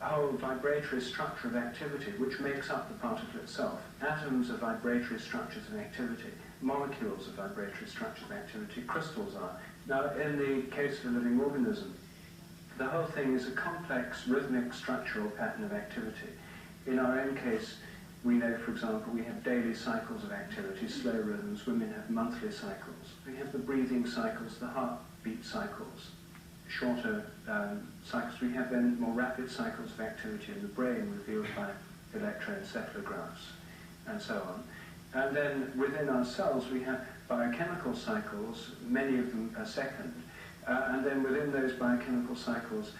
whole vibratory structure of activity which makes up the particle itself. Atoms are vibratory structures of activity. Molecules are vibratory structures of activity. Crystals are. Now, in the case of a living organism, the whole thing is a complex rhythmic structural pattern of activity. In our own case, we know, for example, we have daily cycles of activity, slow rhythms. Women have monthly cycles. We have the breathing cycles, the heartbeat cycles, shorter cycles. We have then more rapid cycles of activity in the brain revealed by electroencephalographs and so on. And then within our cells we have biochemical cycles, many of them per second. And then within those biochemical cycles,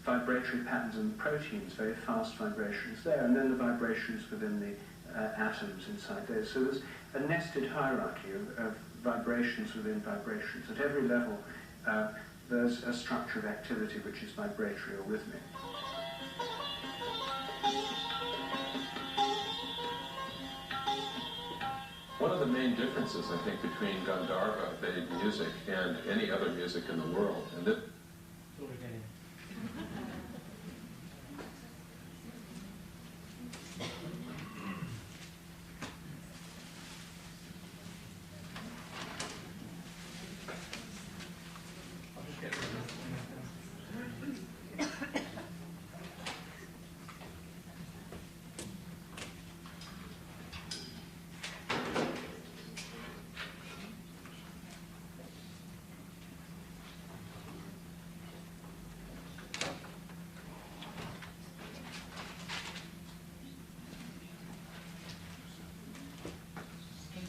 vibratory patterns in the proteins, very fast vibrations there, and then the vibrations within the atoms inside those. So there's a nested hierarchy of vibrations within vibrations. At every level, there's a structure of activity which is vibratory or rhythmic.
One of the main differences, I think, between Gandharva-Vedic music and any other music in the world, and that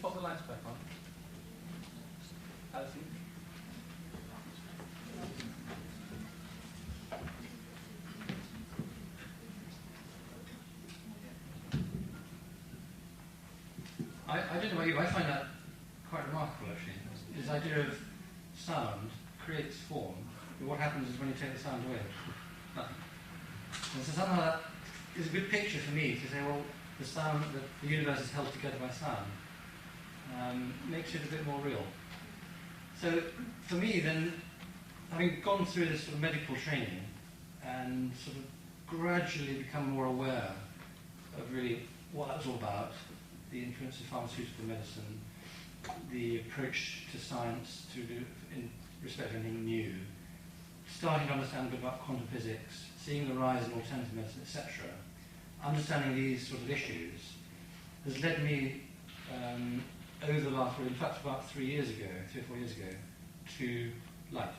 pop the lights back on. Alison? I don't know about you, I find that quite remarkable actually. This idea of sound creates form, but what happens is when you take the sound away, nothing. And so somehow that is a good picture for me to say, well, the sound, the universe is held together by sound. Makes it a bit more real. So for me then, having gone through this sort of medical training and sort of gradually become more aware of really what that was all about, the influence of pharmaceutical medicine, the approach to science to do in respect to anything new, starting to understand a bit about quantum physics, seeing the rise in alternative medicine, etc., understanding these sort of issues has led me over the last, in fact about 3 or 4 years ago, to light.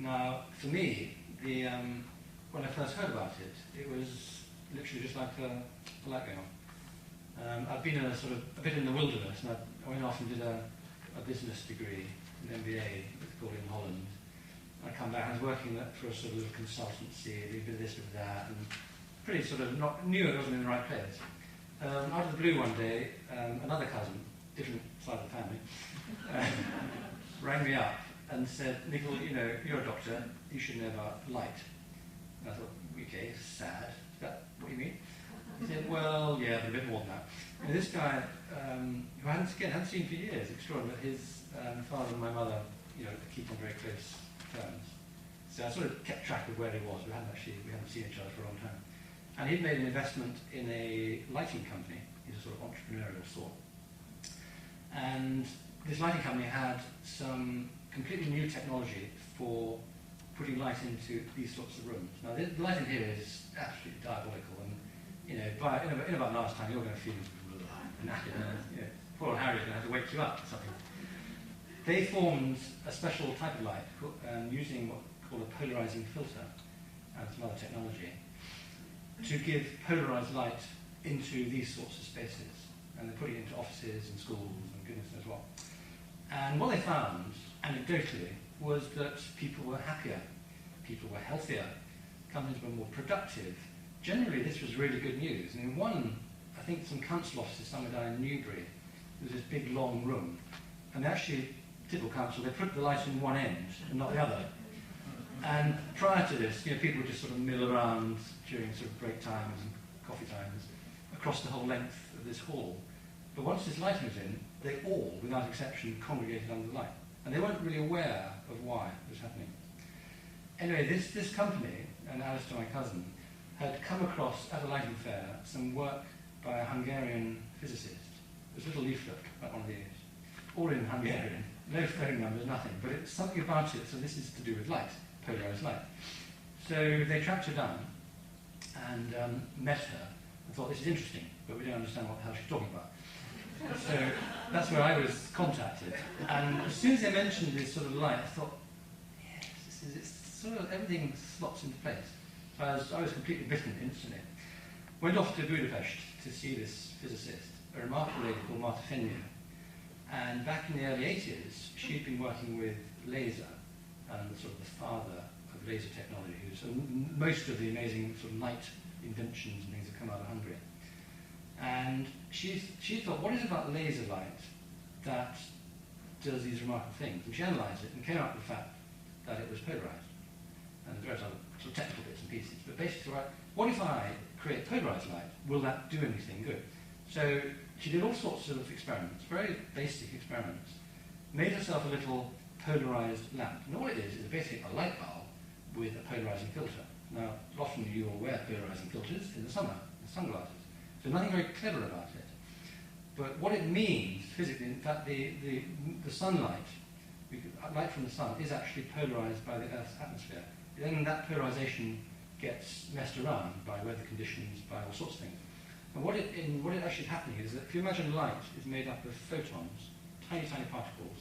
Now, for me, when I first heard about it, it was literally just like a light going on. I've been a bit in the wilderness, and I went off and did a business degree, an MBA, it's called in Holland. I come back, I was working for a sort of little consultancy, a bit of this, bit of that, and pretty sort of knew I wasn't in the right place. Out of the blue one day, another cousin, different side of the family, rang me up and said, Nichol, you know, you're a doctor, you should know about light. And I thought, okay, sad, is that what you mean? He said, well, yeah, but a bit more than that. And this guy, who I hadn't seen for years, extraordinary, but his father and my mother, you know, keep on very close terms. So I sort of kept track of where he was. We hadn't seen each other for a long time. And he'd made an investment in a lighting company. He's a sort of entrepreneurial sort. And this lighting company had some completely new technology for putting light into these sorts of rooms. Now, the lighting here is absolutely diabolical, and you know, in about an hour's time, you're going to feel knackered, and poor old Harry's going to have to wake you up or something. They formed a special type of light using what called a polarizing filter and some other technology to give polarized light into these sorts of spaces. And they're putting it into offices and schools and goodness knows what. And what they found, anecdotally, was that people were happier, people were healthier, companies were more productive. Generally, this was really good news. And in one, I think some council offices somewhere down in Newbury, there was this big long room, and they actually, typical council, they put the light in one end and not the other. And prior to this, you know, people would just sort of mill around during sort of break times and coffee times across the whole length of this hall. But once this lighting was in, they all, without exception, congregated under the light. And they weren't really aware of why it was happening. Anyway, this company, and Alistair, my cousin, had come across at a lighting fair some work by a Hungarian physicist. This little leaflet, like one of these, all in Hungarian, no phone numbers, nothing, but it's something about it, so this is to do with light, polarized light. So they tracked her down and met her and thought, this is interesting, but we don't understand what the hell she's talking about. So that's where I was contacted. And as soon as they mentioned this sort of light, I thought, yes, it's sort of everything slots into place. So I was completely bitten instantly. Went off to Budapest to see this physicist, a remarkable lady called Marta Fennia. And back in the early 80s, she'd been working with laser, and sort of the father of laser technology. So most of the amazing sort of light inventions and things have come out of Hungary. And she thought, what is it about laser light that does these remarkable things? And she analysed it and came up with the fact that it was polarised. And various other sort of technical bits and pieces. But basically, right, what if I create polarised light? Will that do anything good? So she did all sorts of experiments, very basic experiments, made herself a little polarised lamp. And all it is basically a light bulb with a polarising filter. Now, often you will wear polarising filters in the summer, in sunglasses. So nothing very clever about it. But what it means physically, in fact, the sunlight, light from the sun, is actually polarised by the Earth's atmosphere. Then that polarisation gets messed around by weather conditions, by all sorts of things. And what it actually is happening is that if you imagine light is made up of photons, tiny, tiny particles,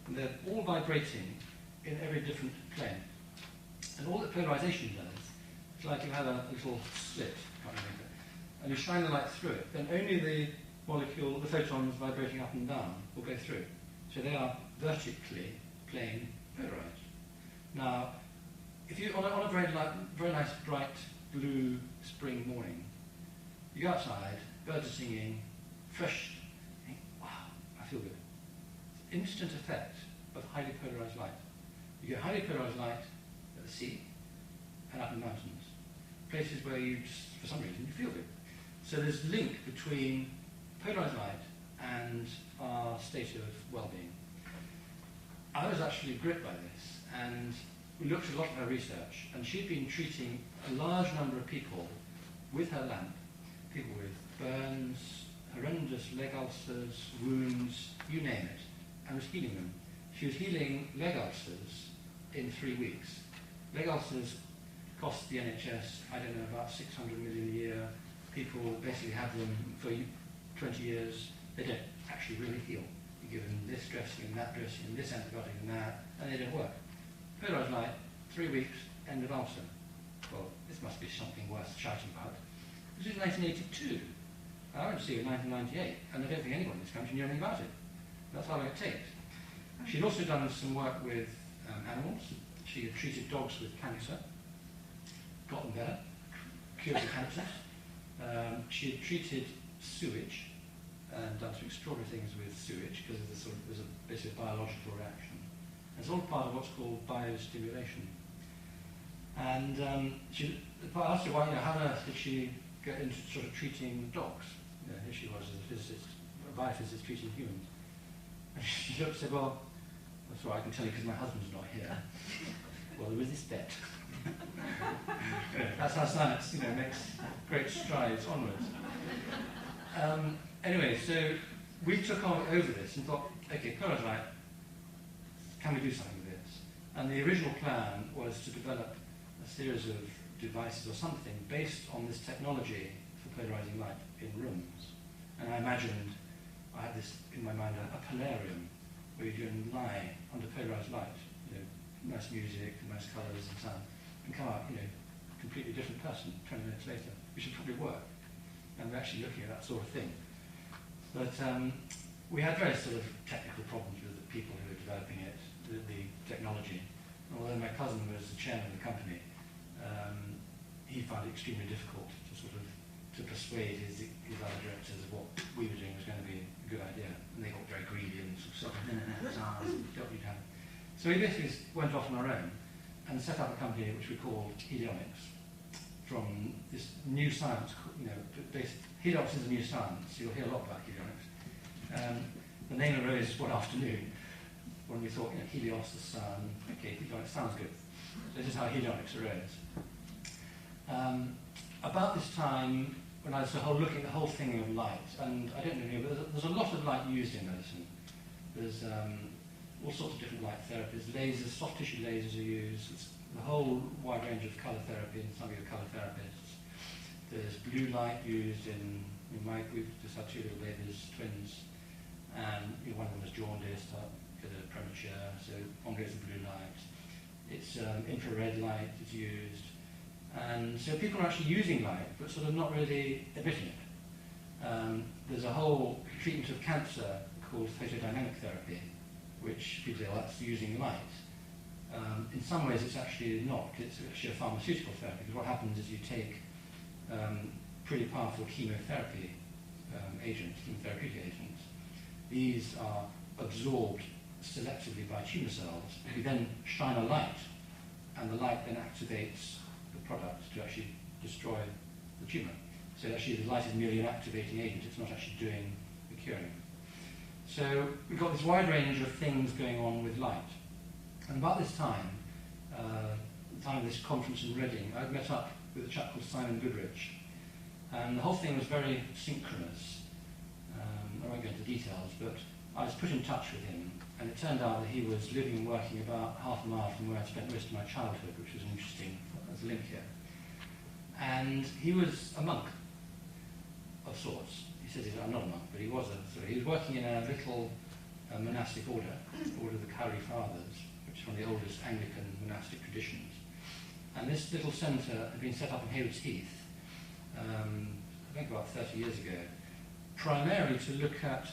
and they're all vibrating in every different plane. And all that polarisation does, it's like you have a little slit, can't remember, and you shine the light through it, then only the molecule, the photons vibrating up and down, will go through. So they are vertically plane polarised. Now, if you on a very nice bright blue spring morning, you go outside, birds are singing, fresh, you think, wow, I feel good. It's an instant effect of highly polarised light. You get highly polarised light at the sea and up in mountains, places where you just, for some reason, you feel good. So there's a link between polarised light and our state of well-being. I was actually gripped by this, and we looked at a lot of her research, and she'd been treating a large number of people with her lamp, people with burns, horrendous leg ulcers, wounds, you name it, and was healing them. She was healing leg ulcers in 3 weeks. Leg ulcers cost the NHS, I don't know, about 600 million a year. People basically have them for 20 years. They don't actually really heal. You give them this dressing and that dressing and this antibiotic and that, and they don't work. Polarised light, 3 weeks, end of ulcer. Well, this must be something worth shouting about. This is 1982. I went to see her in 1998, and I don't think anyone in this country knew anything about it. That's how long it takes. She'd also done some work with animals. She had treated dogs with cancer, got them better, cured the cancers. She had treated sewage and done some extraordinary things with sewage because it was basically a biological reaction. It's all part of what's called biostimulation. And I asked her, why, how on earth did she get into sort of treating dogs? Here she was as a physicist, a biophysicist treating humans. And she looked and said, well, that's all I can tell you because my husband's not here. Well, there was this bet. That's how science, makes great strides onwards. Anyway, so we took over this and thought, okay, polarised light, can we do something with this? And the original plan was to develop a series of devices or something based on this technology for polarizing light in rooms. And I imagined, I had this in my mind, a polarium where you can lie under polarized light, nice music, nice colours and sound, and come out, a completely different person 20 minutes later, which would probably work. And we're actually looking at that sort of thing. But we had various sort of technical problems with the people who were developing it, the technology. And although my cousin was the chairman of the company, he found it extremely difficult to persuade his other directors of what we were doing was going to be a good idea. And they got very greedy and sort of that's ours, what you'd have. So we basically went off on our own and set up a company which we called Helionics, from this new science, helionics is a new science, you'll hear a lot about helionics. the name arose one afternoon when we thought, Helios, the sun, okay, Helionics sounds good. So this is how Helionics arose. About this time, when I was looking at the whole thing of light, and I don't know, but there's a lot of light used in medicine. There's all sorts of different light therapies. Lasers, soft tissue lasers are used. It's the whole wide range of colour therapy, and some of your colour therapists. There's blue light used in my group, just had two little babies, twins, and one of them was jaundiced, premature, so one goes to blue light. It's infrared light is used. And so people are actually using light, but sort of not really emitting it. There's a whole treatment of cancer called photodynamic therapy, which people say, well, that's using light. In some ways, it's actually not. It's actually a pharmaceutical therapy, because what happens is you take pretty powerful chemotherapy agents, chemotherapeutic agents. These are absorbed selectively by tumour cells. You then shine a light, and the light then activates the product to actually destroy the tumour. So actually the light is merely an activating agent, it's not actually doing the curing. So we've got this wide range of things going on with light. And about this time, the time of this conference in Reading, I met up with a chap called Simon Goodrich, and the whole thing was very synchronous. I won't go into details, but I was put in touch with him, and it turned out that he was living and working about half a mile from where I spent most of my childhood, which was interesting as a link here. And he was a monk of sorts. He says I'm not a monk, but he was he was working in a little monastic order, Order of the Cowrie Fathers, which is one of the oldest Anglican monastic traditions. And this little centre had been set up in Haywards Heath, I think about 30 years ago, primarily to look at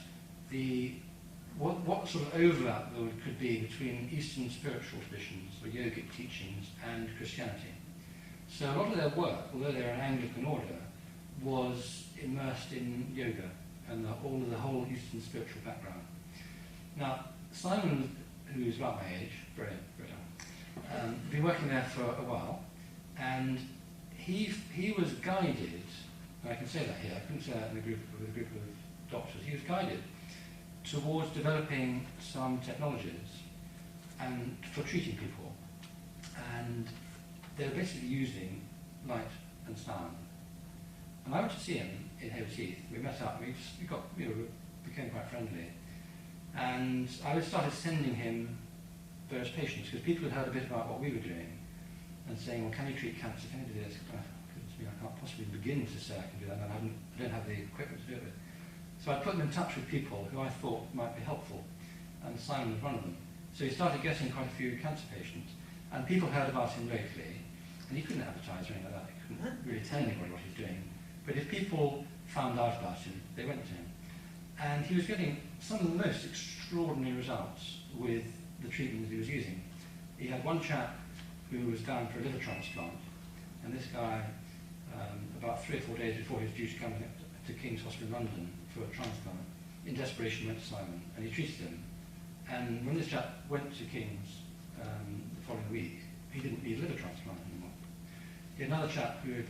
what sort of overlap there could be between Eastern spiritual traditions, or yogic teachings, and Christianity. So a lot of their work, although they're an Anglican order, was immersed in yoga and all of the whole Eastern spiritual background. Now, Simon, who's about my age, very young, been working there for a while, and he was guided, and I can say that here, I couldn't say that with a group of doctors, he was guided towards developing some technologies and for treating people, and they were basically using light and sound. And I went to see him in Haywards Heath. We met up, we became quite friendly, and I started sending him various patients, because people had heard a bit about what we were doing and saying, well, can you treat cancer, can you do this? I can't possibly begin to say I can do that, and I don't have the equipment to do it with. So I put them in touch with people who I thought might be helpful, and Simon was one of them. So he started getting quite a few cancer patients, and people heard about him locally, and he couldn't advertise or anything like that, he couldn't really tell anybody what he was doing. But if people found out about him, they went to him. And he was getting some of the most extraordinary results with the treatment that he was using. He had one chap who was down for a liver transplant, and this guy, about 3 or 4 days before he was due to come to King's Hospital in London for a transplant, in desperation went to Simon, and he treated him. And when this chap went to King's the following week, he didn't need a liver transplant anymore. He had another chap who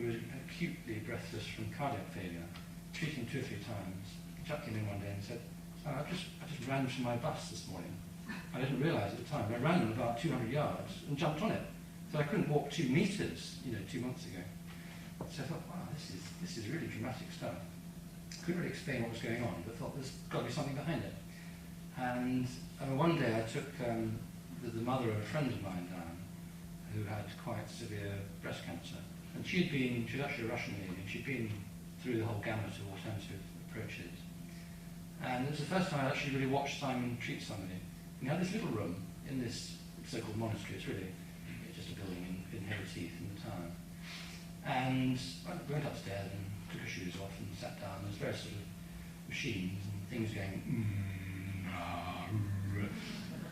was acutely breathless from cardiac failure, treated him 2 or 3 times. The chap came in one day and said, I just ran from my bus this morning. I didn't realise at the time, but I ran about 200 yards and jumped on it. So I couldn't walk 2 metres, 2 months ago. So I thought, wow, this is really dramatic stuff. Couldn't really explain what was going on, but thought there's got to be something behind it. And one day I took the mother of a friend of mine down, who had quite severe breast cancer. And she was actually a Russian lady, and she'd been through the whole gamut of alternative approaches. And it was the first time I actually really watched Simon treat somebody. And he had this little room in this so-called monastery. It's just a building in Haywards Heath in the town. And I went upstairs and took her shoes off and sat down. There's various sort of machines and things going,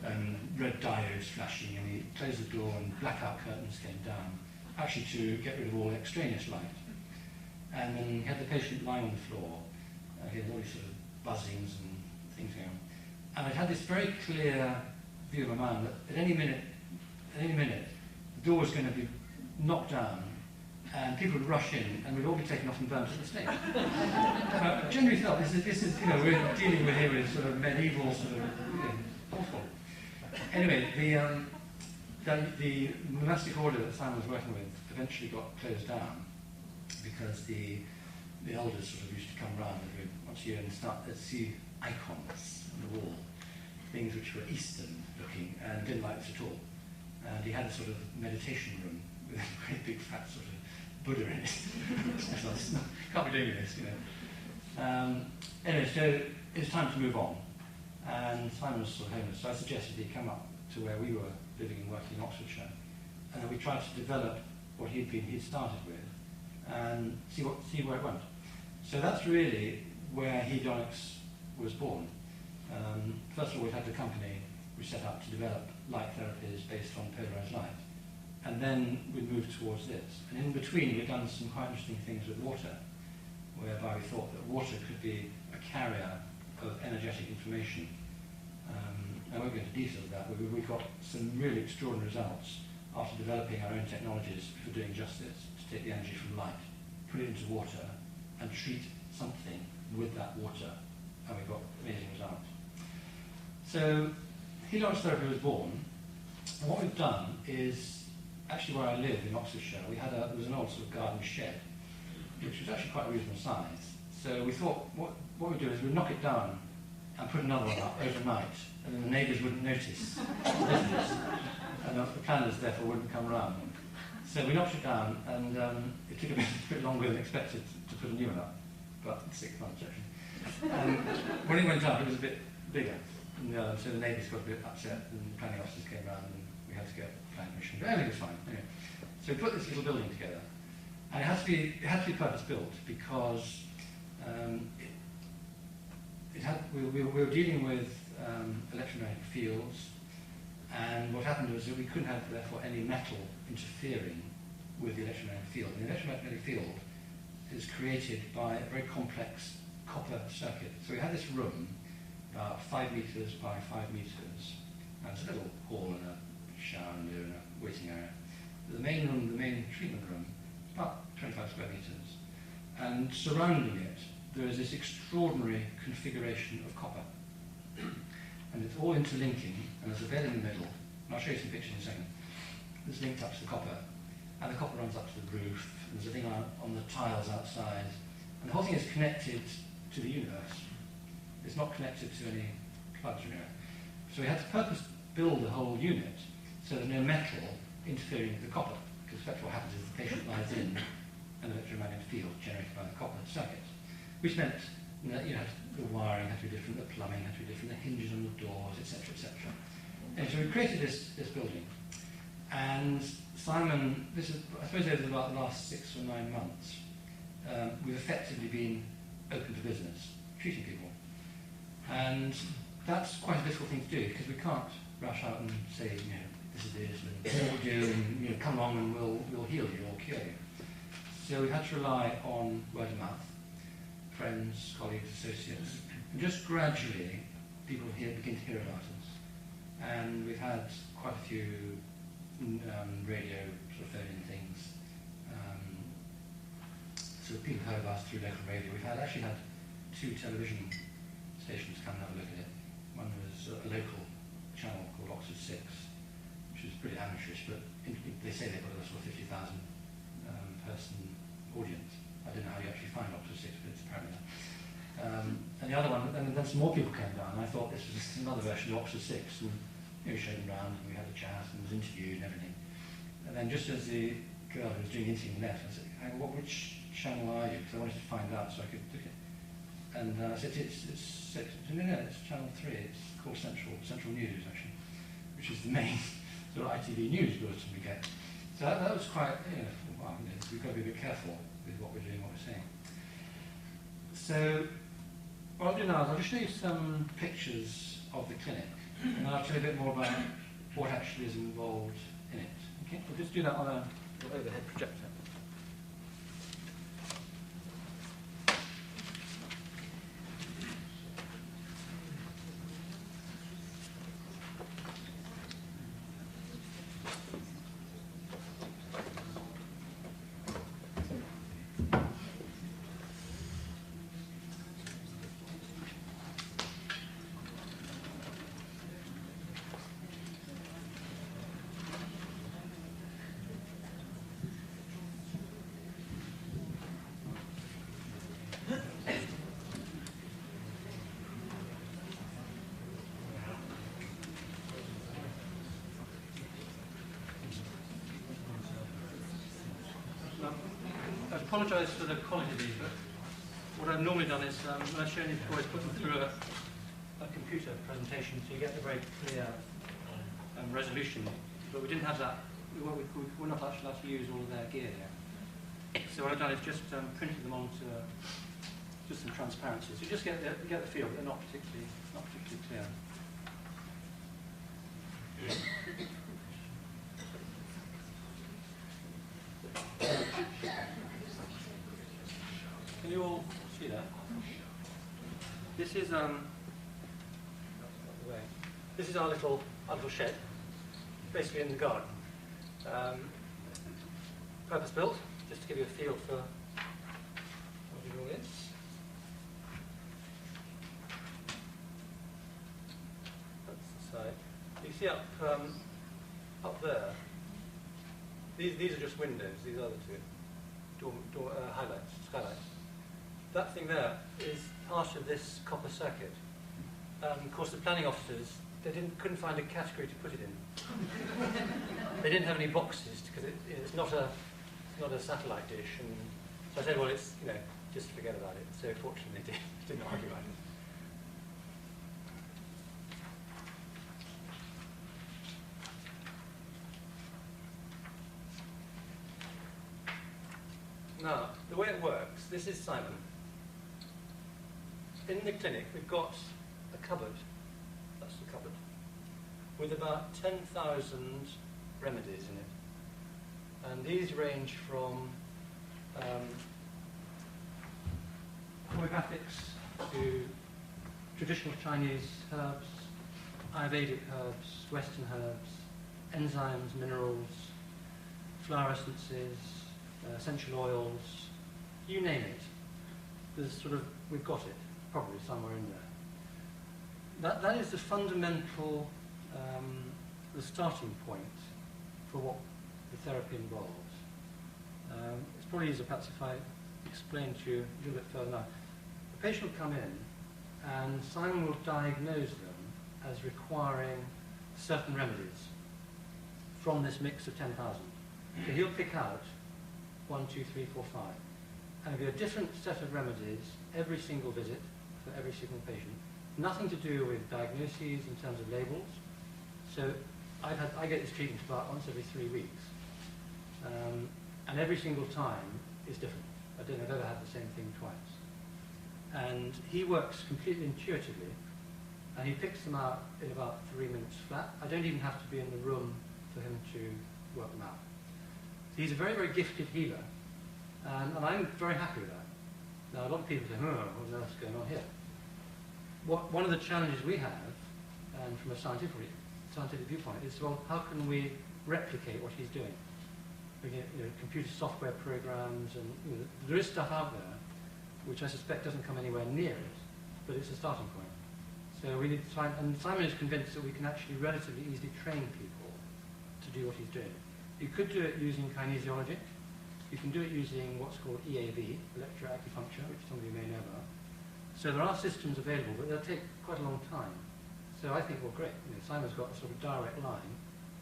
and red diodes flashing, and he closed the door and blackout curtains came down, actually to get rid of all extraneous light. And then he had the patient lying on the floor. He had all these sort of buzzings and things going on. And I'd had this very clear view of my mind that at any minute, the door was going to be knocked down and people would rush in, and we'd all be taken off and burnt at the stake. I generally felt this is, you know, we're dealing with here with sort of medieval sort of, you know, awful. Anyway, the monastic order that Simon was working with eventually got closed down because the elders sort of used to come round every once a year and start to see icons on the wall, things which were Eastern looking, and didn't like this at all. And he had a sort of meditation room with a great big fat sort of Buddha in it. So can't be doing this, you know. Anyway, so it was time to move on, and Simon was sort of homeless, so I suggested he come up to where we were living and working in Oxfordshire, and then we tried to develop what he'd started with, and see where it went. So that's really where Helionie was born. First of all, we had the company we set up to develop light therapies based on polarized light, and then we moved towards this. And in between, we've done some quite interesting things with water, whereby we thought that water could be a carrier of energetic information. I won't go into details of that, but we got some really extraordinary results after developing our own technologies for doing just this, to take the energy from light, put it into water, and treat something with that water, and we got amazing results. So, Helionie therapy was born, and what we've done is, actually where I live in Oxfordshire, there was an old sort of garden shed, which was actually quite a reasonable size. So we thought, what we'd do is we'd knock it down and put another one up overnight, and then the neighbours wouldn't notice the difference, and the planners therefore wouldn't come around. So we knocked it down, and it took a bit longer than expected to put a new one up, about 6 months actually. And when it went up, it was a bit bigger, and, so the neighbours got a bit upset, and the planning officers came around, and we had to get planning permission, but everything was fine. Anyway, so we put this little building together, and it had to be purpose built because we were dealing with electromagnetic fields, and what happened was that we couldn't have, therefore, any metal interfering with the electromagnetic field. And the electromagnetic field is created by a very complex copper circuit. So we had this room, about 5 meters by 5 meters, and it's a little hall and a shower and a waiting area. The main room, the main treatment room, about 25 square meters, and surrounding it there is this extraordinary configuration of copper. And it's all interlinking, and there's a bed in the middle, and I'll show you some pictures in a second. It's linked up to the copper, and the copper runs up to the roof, and there's a thing on the tiles outside, and the whole thing is connected to the universe. It's not connected to any plugs or anything. So we had to purpose build the whole unit so there's no metal interfering with the copper, because effectively what happens is the patient lies in an electromagnetic field generated by the copper circuit, which meant that the wiring had to be different, the plumbing had to be different, the hinges on the doors, etc., etc. And so we created this building. And Simon, I suppose over about the last 6 or 9 months, we've effectively been open for business, treating people. And that's quite a difficult thing to do, because we can't rush out and say, this is this, and this is what we do, and come along and we'll heal you or cure you. So we had to rely on word of mouth, friends, colleagues, associates, and just gradually people begin to hear about us. And we've had quite a few radio sort of phone-in things. So people heard of us through local radio. We've actually had 2 television stations come and have a look at it. One was a local channel called Oxford 6, which is pretty amateurish, but they say they've got a sort of 50,000 person audience. I don't know how you actually find Oxford 6, but it's apparently that. And the other one, and then some more people came down, and I thought this was another version of Oxford 6, and we showed them around, and we had a chat, and was interviewed and everything. And then just as the girl who was doing the interview left, I said, which channel are you? Because I wanted to find out so I could look it. And I said, it's 6. No, it's channel 3. It's called Central News, actually, which is the main sort of ITV news bulletin we get. So that was quite, we've got to be a bit careful with what we're doing, what we're saying. So what I'll do now is I'll just show you some pictures of the clinic, and I'll tell you a bit more about what actually is involved in it. Okay, we'll just do that on an overhead projector. apologise for the quality of these, but what I've normally done is, when I've shown you before, is put them through a computer presentation so you get the very clear resolution. But we didn't have that. We're not actually allowed to use all of their gear here. So what I've done is just printed them onto just some transparency. So you just get the feel, but they're not particularly clear. Can you all see that? This is this is our little shed, basically in the garden. Purpose built, just to give you a feel for what it all is. That's the side. You see up there. These are just windows. These other two highlights, skylights. That thing there is part of this copper circuit. Of course, the planning officers couldn't find a category to put it in. They didn't have any boxes because it's not a satellite dish, and so I said, well, it's just forget about it. So fortunately, they didn't argue about it. Now, the way it works, this is Simon. In the clinic, we've got a cupboard, that's the cupboard, with about 10,000 remedies in it. And these range from homeopathics to traditional Chinese herbs, Ayurvedic herbs, Western herbs, enzymes, minerals, flower essences, essential oils, you name it. We've got it, probably somewhere in there. That is the fundamental, the starting point for what the therapy involves. It's probably easier perhaps if I explain to you a little bit further now. The patient will come in and Simon will diagnose them as requiring certain remedies from this mix of 10,000. So he'll pick out 1, 2, 3, 4, 5. And it'll be a different set of remedies every single visit for every single patient. Nothing to do with diagnoses in terms of labels. So I get this treatment about once every 3 weeks. And every single time is different. I don't think I've ever had the same thing twice. And he works completely intuitively, and he picks them out in about 3 minutes flat. I don't even have to be in the room for him to work them out. He's a very, very gifted healer, and I'm very happy with that. Now, a lot of people say, what on earth's going on here? One of the challenges we have, and from a scientific viewpoint, is, well, how can we replicate what he's doing? We get computer software programs, and there is stuff out there which I suspect doesn't come anywhere near it, but it's a starting point. So we need to try, and Simon is convinced that we can actually relatively easily train people to do what he's doing. You could do it using kinesiology. You can do it using what's called EAV, electroacupuncture, which some of you may know about. So there are systems available, but they'll take quite a long time. So I think, well, great. Simon's got a sort of direct line.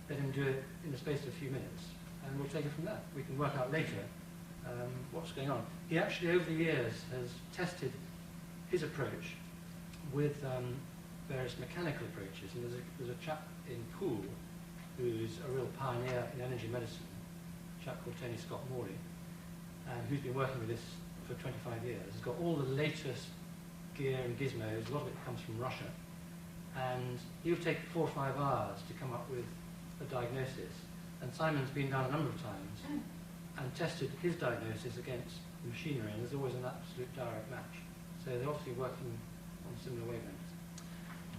Let him do it in the space of a few minutes, and we'll take it from there. We can work out later what's going on. He actually, over the years, has tested his approach with various mechanical approaches. And there's a chap in Poole who's a real pioneer in energy medicine, a chap called Tony Scott Morley, and who's been working with this for 25 years. He's got all the latest gear and gizmos. A lot of it comes from Russia. And he'll take 4 or 5 hours to come up with a diagnosis. And Simon's been down a number of times and tested his diagnosis against the machinery, and there's always an absolute direct match. So they're obviously working on similar wavelengths.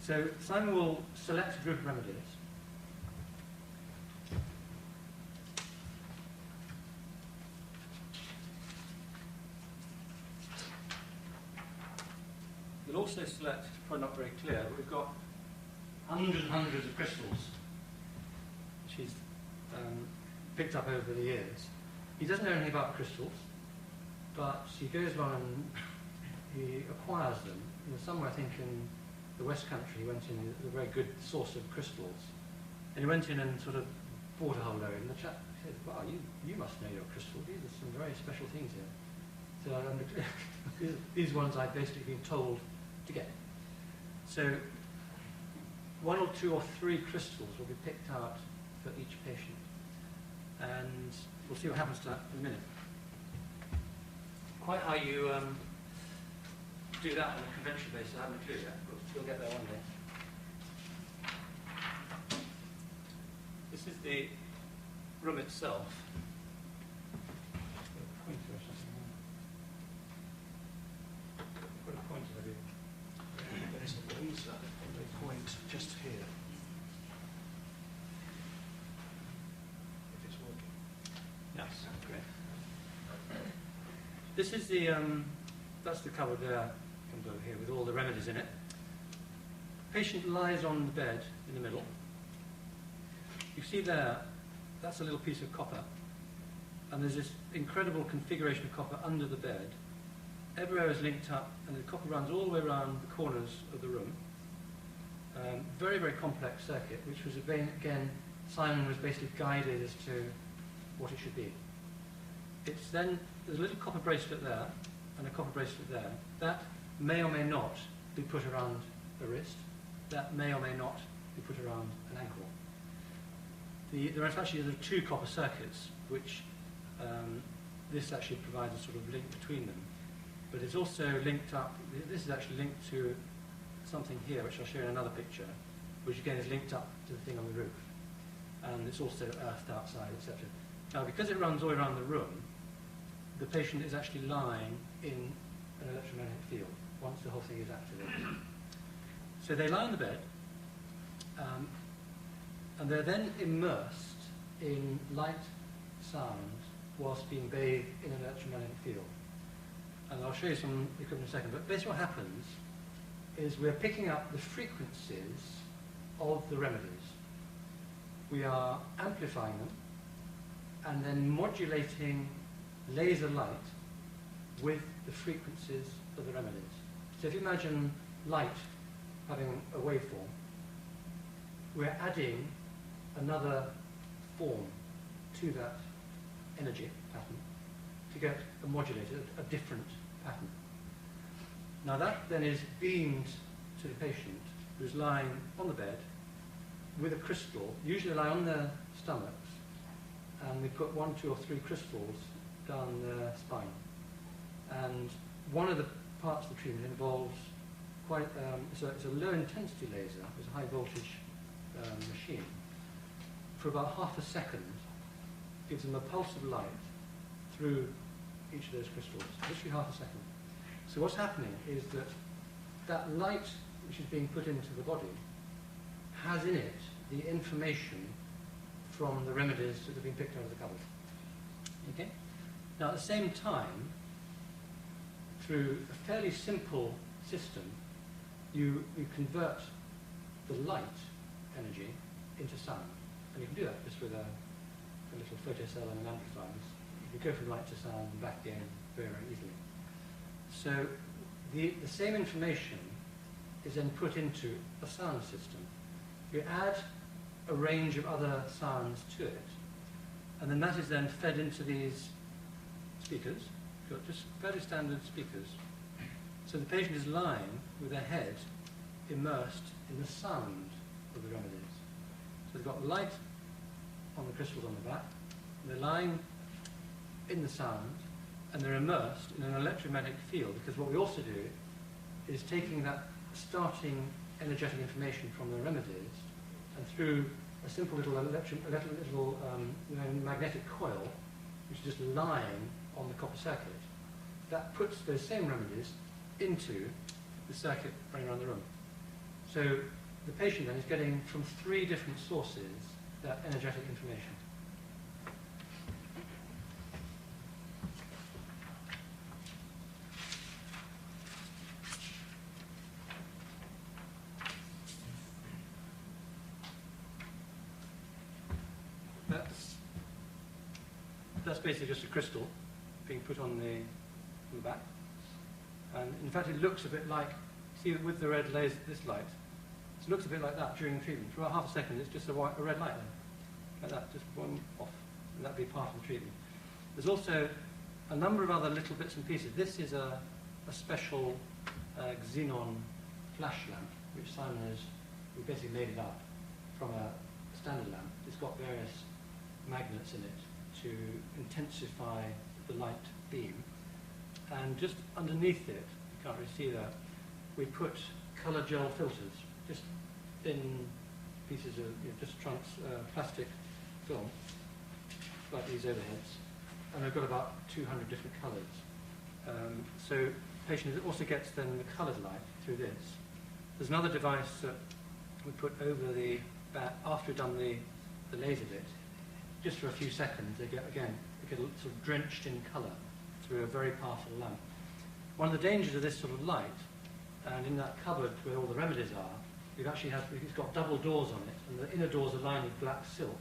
So Simon will select a group of remedies. We'll also select, it's probably not very clear, but we've got hundreds and hundreds of crystals, which he's picked up over the years. He doesn't know anything about crystals, but he goes on and he acquires them. Somewhere, I think, in the West Country, he went in a very good source of crystals. And he went in and sort of bought a whole load. And the chap said, wow, you must know your crystal. These are some very special things here. So these ones I've basically been told to get. So 1 or 2 or 3 crystals will be picked out for each patient. And we'll see what happens to that in a minute. Quite how you do that on a conventional basis, I haven't a clue yet, but we'll get there one day. This is the room itself. Pointer or something. Put a pointer, have you?
There's a laser on the point just here. If it's working.
Yes, great. This is the, that's the cupboard there, comes over here with all the remedies in it. Patient lies on the bed in the middle. You see there, that's a little piece of copper. And there's this incredible configuration of copper under the bed. Everywhere is linked up, and the copper runs all the way around the corners of the room. Very, very complex circuit, which was, again, Simon was basically guided as to what it should be. It's then, there's a little copper bracelet there, and a copper bracelet there. That may or may not be put around a wrist. That may or may not be put around an ankle. There are actually 2 copper circuits, which this actually provides a sort of link between them. But it's also linked up, this is actually linked to something here, which I'll show you in another picture, which again is linked up to the thing on the roof. And it's also earthed outside, etc. Now, because it runs all around the room, the patient is actually lying in an electromagnetic field once the whole thing is activated. So they lie on the bed, and they're then immersed in light, sound, whilst being bathed in an electromagnetic field. And I'll show you some equipment in a second, but basically what happens is we're picking up the frequencies of the remedies. We are amplifying them and then modulating laser light with the frequencies of the remedies. So if you imagine light having a waveform, we're adding another form to that energy pattern to get a modulated, a different pattern. Now that then is beamed to the patient who's lying on the bed with a crystal, usually lie on their stomachs, and we put 1, 2 or 3 crystals down their spine. And one of the parts of the treatment involves quite, it's a low intensity laser, it's a high voltage machine. For about half a second, gives them a pulse of light through each of those crystals, literally half a second. So what's happening is that that light which is being put into the body has in it the information from the remedies that have been picked out of the cupboard. Okay? Now at the same time, through a fairly simple system, you convert the light energy into sound. And you can do that just with a little photocell and an amplifier. You can go from light to sound and back again very, very easily. So the same information is then put into a sound system. You add a range of other sounds to it, and then that is then fed into these speakers. You've got just fairly standard speakers. So the patient is lying with their head immersed in the sound of the remedies. So they've got light on the crystals on the back, they're lying in the sound, and they're immersed in an electromagnetic field, because what we also do is taking that starting energetic information from the remedies, and through a simple little magnetic coil, which is just lying on the copper circuit, that puts those same remedies into the circuit running around the room. So the patient then is getting from 3 different sources that energetic information. That's basically just a crystal being put on the back. And in fact it looks a bit like, see with the red laser, this light, it looks a bit like that during the treatment. For about half a second it's just a red light there, like that, just one off. and that'd be part of the treatment. There's also a number of other little bits and pieces. This is a special xenon flash lamp, which Simon has, we basically made it up from a standard lamp. It's got various magnets in it to intensify the light beam. And just underneath it, you can't really see that, we put colour gel filters, just thin pieces of just plastic film, like these overheads. And I've got about 200 different colours. So the patient also gets then the coloured light through this. There's another device that we put over the back after we've done the laser bit. Just for a few seconds, they get sort of drenched in colour through a very powerful lamp. One of the dangers of this sort of light, and in that cupboard where all the remedies are, it's got double doors on it, and the inner doors are lined with black silk.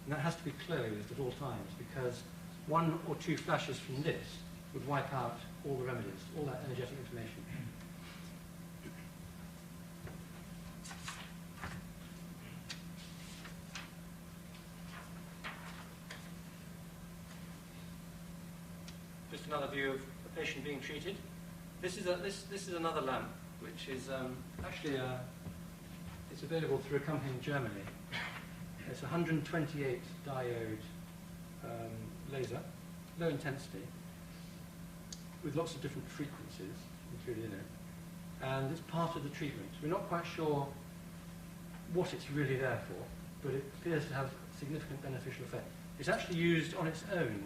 And that has to be closed at all times, because one or two flashes from this would wipe out all the remedies, all that energetic information. Just another view of a patient being treated. This is another lamp, which is actually it's available through a company in Germany. It's a 128 diode laser, low intensity, with lots of different frequencies included in it. And it's part of the treatment. We're not quite sure what it's really there for, but it appears to have significant beneficial effect. It's actually used on its own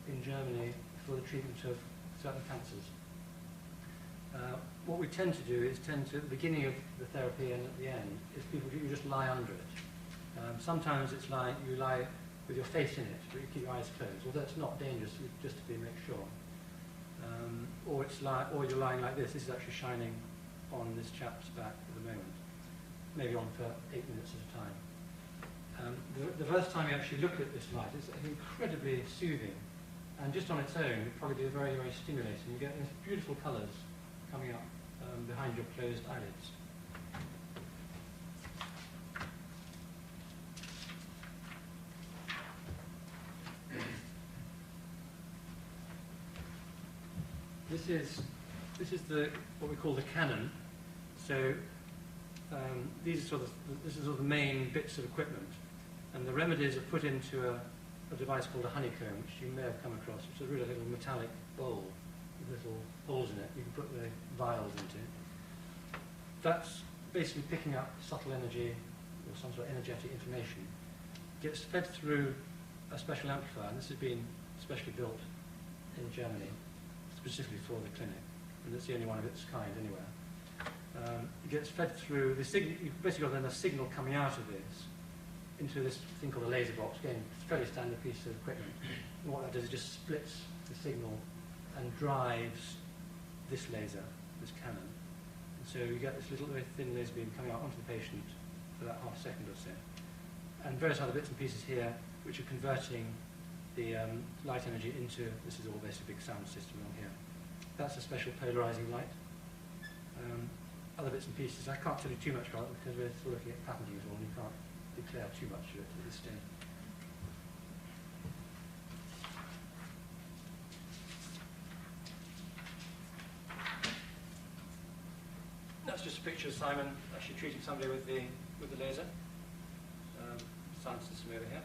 in Germany for the treatment of certain cancers. What we tend to do is at the beginning of the therapy and at the end, is you just lie under it. Sometimes it's like you lie with your face in it, but you keep your eyes closed, although it's not dangerous, just to make sure. Or you're lying like this. This is actually shining on this chap's back at the moment, maybe on for 8 minutes at a time. The first time you actually look at this light, it's incredibly soothing, and just on its own, it would probably be very, very stimulating. You get these beautiful colours coming up behind your closed eyelids. This is what we call the cannon. So this is sort of the main bits of equipment, and the remedies are put into a device called a honeycomb, which you may have come across. It's a really little metallic bowl with little holes in it. You can put the vials into. That's basically picking up subtle energy or some sort of energetic information. It gets fed through a special amplifier, and this has been specially built in Germany, specifically for the clinic, and it's the only one of its kind anywhere. It gets fed through the signal. You've basically got then a signal coming out of this into this thing called a laser box. Again, it's a fairly standard piece of equipment. And what that does is just splits the signal and drives this laser, this cannon. And so you get this little very thin laser beam coming out onto the patient for about half a second or so. And various other bits and pieces here which are converting the light energy into, this is all basically a big sound system on here. That's a special polarizing light. Other bits and pieces, I can't tell you too much about it because we're still looking at patenting it all and you can't declare too much of it at this stage. That's just a picture of Simon actually treating somebody with the laser. Sound system over here.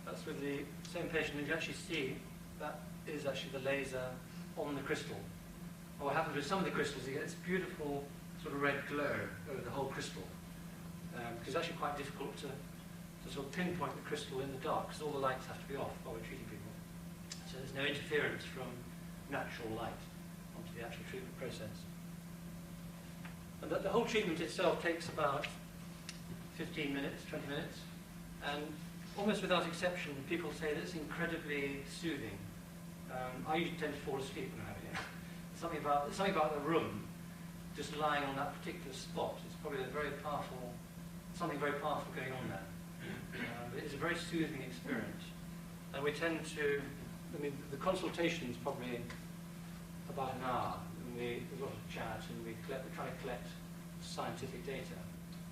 That's with the same patient, and you can actually see that is actually the laser on the crystal. And what happens with some of the crystals, you get this beautiful sort of red glow over the whole crystal. Because it's actually quite difficult to sort of pinpoint the crystal in the dark, because all the lights have to be off while we're treating people. So there's no interference from natural light onto the actual treatment process. And the whole treatment itself takes about 15 minutes, 20 minutes, and almost without exception, people say that it's incredibly soothing. I usually tend to fall asleep when I'm having it. Something about the room, just lying on that particular spot, it's probably something very powerful going on there. But it's a very soothing experience. And we tend to, the consultation is probably about an hour. and there's a lot of chat, and we're trying to collect scientific data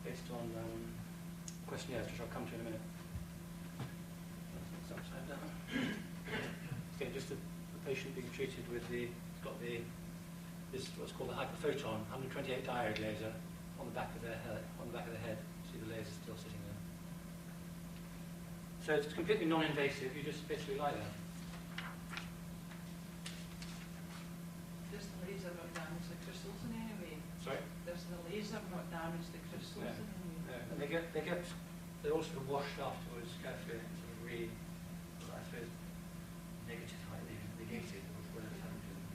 based on questionnaires, which I'll come to in a minute. That's upside down. Okay, just the patient being treated with this what's called the hyperphoton 128 diode laser on the back of their head. See the laser still sitting there. So it's completely non-invasive. You just basically lie there.
Does the laser not damage the crystals in any way?
Sorry?
Does the laser not damage the crystals in any way?
No. And they're all sort of washed afterwards, carefully, sort of I suppose, negated, or whatever happened to them.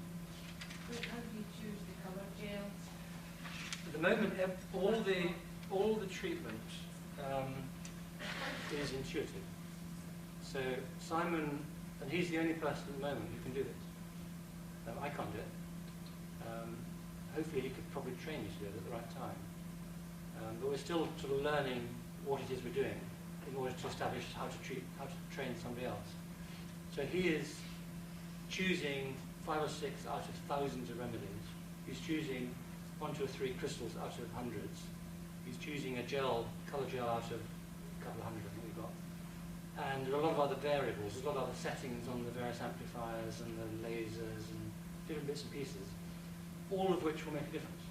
How do you choose the colour gel?
At the moment, all the treatment is intuitive. So Simon, and he's the only person at the moment who can do this. I can't do it. Hopefully he could probably train you to do it at the right time. But we're still sort of learning what it is we're doing in order to establish how to train somebody else. So he is choosing 5 or 6 out of thousands of remedies. He's choosing 1, 2, or 3 crystals out of hundreds. He's choosing a colour gel out of a couple of hundred, I think we've got. And there are a lot of other variables. There's a lot of other settings on the various amplifiers and the lasers and different bits and pieces, all of which will make a difference.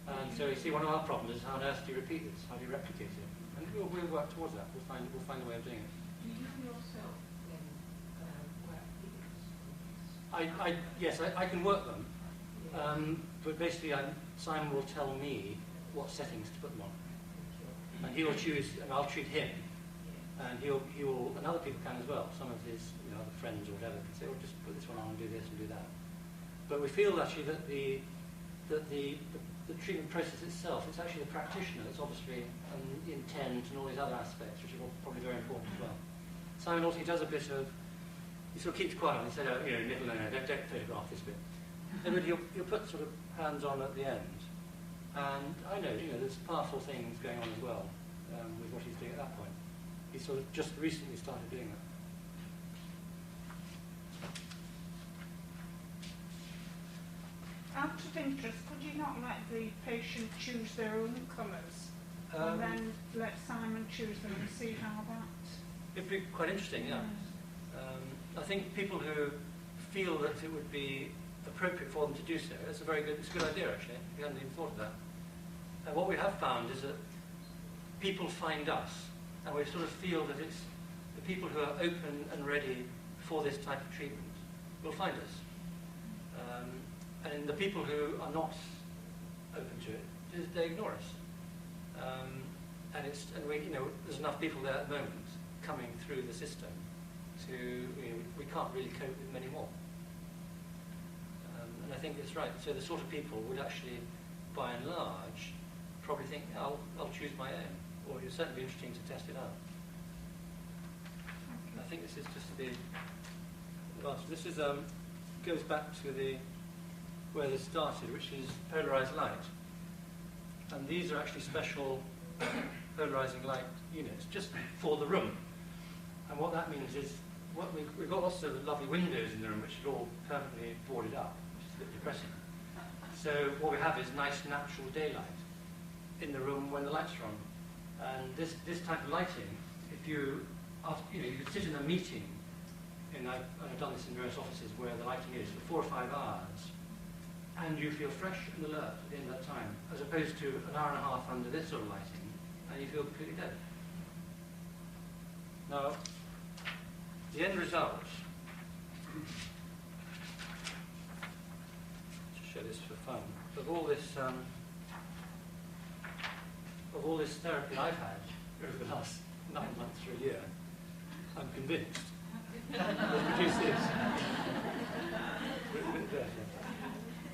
And so you see, one of our problems is how on earth do you repeat this? How do you replicate it? And we'll work towards that. We'll find a way of doing it.
Do you yourself then work these?
Yes, I can work them. But basically, Simon will tell me what settings to put them on. And he will choose, and I'll treat him. And he will, and other people can as well. Some of his other friends or whatever can say, well, just put this one on and do this and do that. But we feel actually that the treatment process itself, it's actually the practitioner that's obviously intent and all these other aspects, which are probably very important as well. Simon also, he does a bit of, he sort of keeps quiet and he said, Nichol, no, don't photograph this bit. And then he'll put sort of hands on at the end. And I know, there's powerful things going on as well with what he's doing at that point. He sort of just recently started doing that.
Out of interest, could you not let the patient choose their own colours and then let Simon choose them and see how that...
It'd be quite interesting, yeah. I think people who feel that it would be appropriate for them to do so, it's a good idea actually. We hadn't even thought of that. And what we have found is that people find us, and we sort of feel that it's the people who are open and ready for this type of treatment will find us. And the people who are not open to it, they ignore us. And we, there's enough people there at the moment coming through the system to, we can't really cope with many more. And I think it's right. So the sort of people would actually, by and large, probably think, I'll choose my own, or it would certainly be interesting to test it out. I think this is just the last. This is goes back to where this started, which is polarized light. And these are actually special polarizing light units, just for the room. And what that means is, we've got lots of lovely windows in the room, which are all permanently boarded up, which is a bit depressing. So what we have is nice natural daylight in the room when the lights are on. And this type of lighting, if you could sit in a meeting, and I've done this in various offices where the lighting is for 4 or 5 hours, and you feel fresh and alert at the end of that time, as opposed to an hour and a half under this sort of lighting, and you feel completely dead. Now, the end result, to show this for fun, of all this therapy I've had over the last 9 months or a year, I'm convinced has produced this.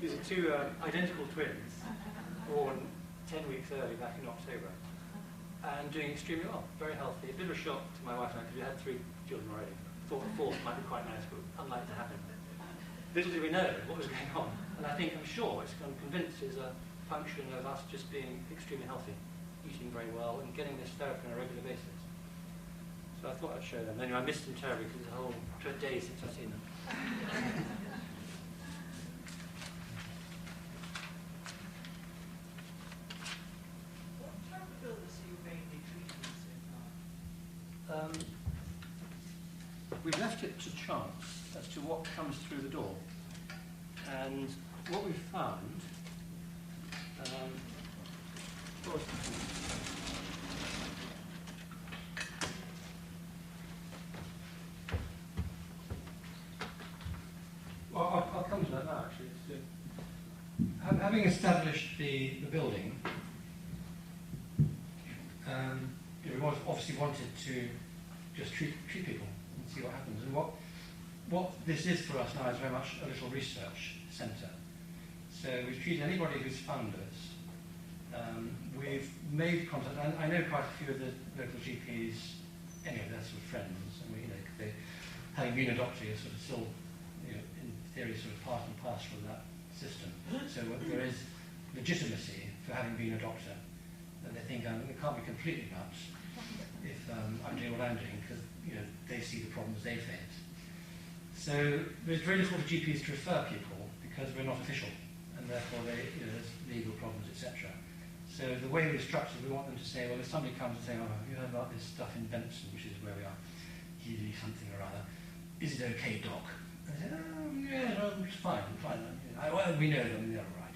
These are 2 identical twins, born 10 weeks early back in October, and doing extremely well, very healthy. A bit of a shock to my wife and I, because we had 3 children already. Thought a 4th might be quite nice, but unlikely to happen. Little did we know what was going on, and I'm convinced is a function of us just being extremely healthy, eating very well, and getting this therapy on a regular basis. So I thought I'd show them. Anyway, I missed them terribly because it's a whole day since I've seen them. left it to chance as to what comes through the door. And what we found was I'll come to that now, actually. Having established the building, we obviously wanted to just treat people and see what happens. And what this is for us now is very much a little research centre. So we've treated anybody who's found us. We've made contact, and I know quite a few of the local GPs, anyway, they're sort of friends, and they, having been a doctor, you're sort of still, in theory, sort of part and parcel of that system. So there is legitimacy for having been a doctor, and they think it can't be completely nuts if I'm doing what I'm doing, because they see the problems they face. So there's very little for GPs to refer people because we're not official, and therefore there's legal problems, etc. So the way we're structured, we want them to say, well, if somebody comes and says, oh, have you heard about this stuff in Benson, which is where we are, Healy something or other, is it okay, doc? And they say, yeah, it's fine, fine. Well, we know them, they're all right,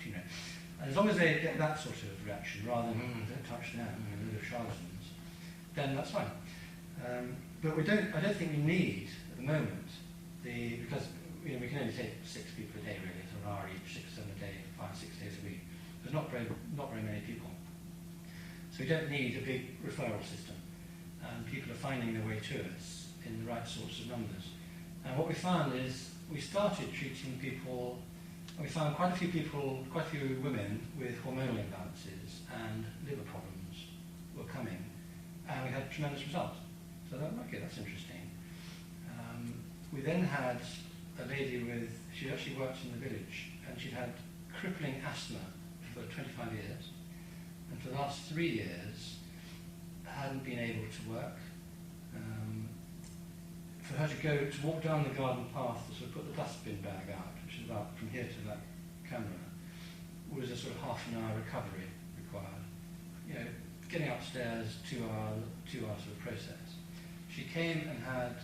And as long as they get that sort of reaction, rather than, don't touch them, they're charlatans, then that's fine. But I don't think we need, at the moment, because we can only take 6 people a day, really, so an hour each, 6 or 7 a day, 5 or 6 days a week. There's not very many people. So we don't need a big referral system. And people are finding their way to us in the right sorts of numbers. And what we found is we started treating people, we found quite a few women with hormonal imbalances and liver problems were coming, and we had tremendous results. So I thought, okay, that's interesting. We then had a lady she actually worked in the village, and she'd had crippling asthma for 25 years, and for the last 3 years hadn't been able to work. For her to walk down the garden path to sort of put the dustbin bag out, which is about from here to that camera, was a sort of half an hour recovery required. Getting upstairs, 2 hour sort of process. She came and had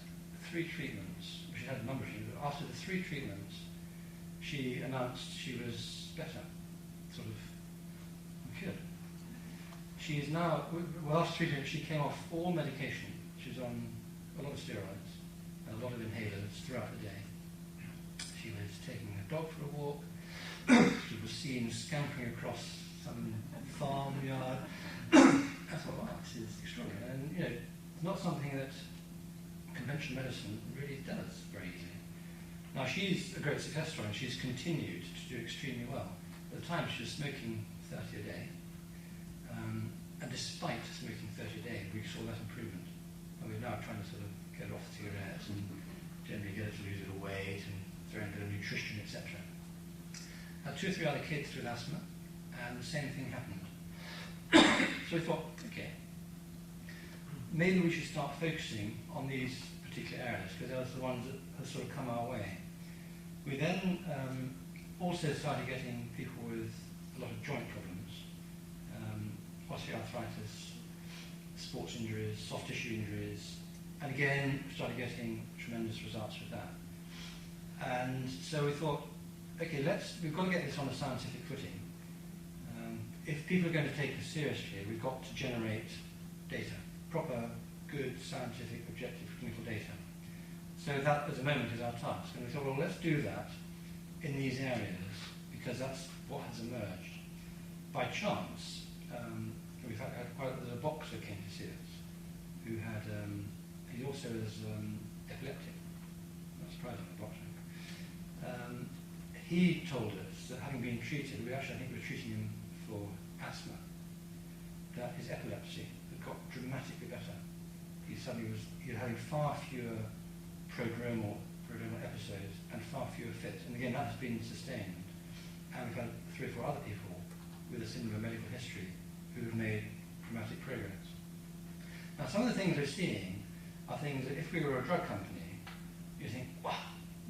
3 treatments. She had a number of treatments, but after the 3 treatments, she announced she was better, sort of cured. She is now, well, after 3 treatments, she came off all medication. She was on a lot of steroids and a lot of inhalers throughout the day. She was taking her dog for a walk. She was seen scampering across some farmyard. I thought, wow, this is extraordinary. And, it's not something that conventional medicine really does very easily. Now, she's a great success story, and she's continued to do extremely well. At the time, she was smoking 30 a day. And despite smoking 30 a day, we saw that improvement. And we're now trying to sort of get her off cigarettes and generally get her to lose a little weight and throw in a bit of nutrition, etc. Had 2 or 3 other kids with asthma, and the same thing happened. So we thought, okay, maybe we should start focusing on these particular areas, because those are the ones that have sort of come our way. We then also started getting people with a lot of joint problems, osteoarthritis, sports injuries, soft tissue injuries, and again, started getting tremendous results with that. And so we thought, okay, we've got to get this on a scientific footing. If people are going to take us seriously, we've got to generate data, proper, good, scientific, objective clinical data. So that, at the moment, is our task. And we thought, well, let's do that in these areas, because that's what has emerged. By chance, there's a boxer came to see us, who had, he also is epileptic. Not surprising, a boxer. He told us that having been treated, I think we were treating him for asthma, that his epilepsy had got dramatically better. He was having far fewer prodromal episodes and far fewer fits. And again, that has been sustained. And we've had 3 or 4 other people with a similar medical history who have made dramatic progress. Now, some of the things we're seeing are things that if we were a drug company, you think, wow,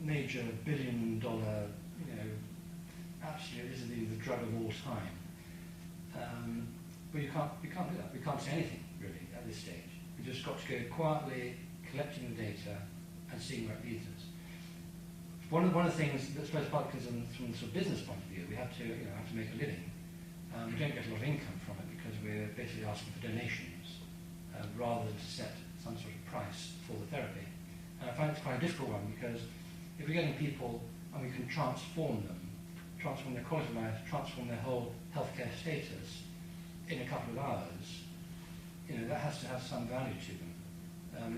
major billion-dollar, absolutely, this is the drug of all time. But we can't do that. We can't say anything, really, at this stage. We've just got to go quietly collecting the data and seeing where it leads us. One of the things that's most partly because from the sort of business point of view, we have to make a living. We don't get a lot of income from it because we're basically asking for donations rather than to set some sort of price for the therapy. And I find it's quite a difficult one because if we're getting people and we can transform them, transform their quality of life, transform their whole healthcare status in a couple of hours, that has to have some value to them.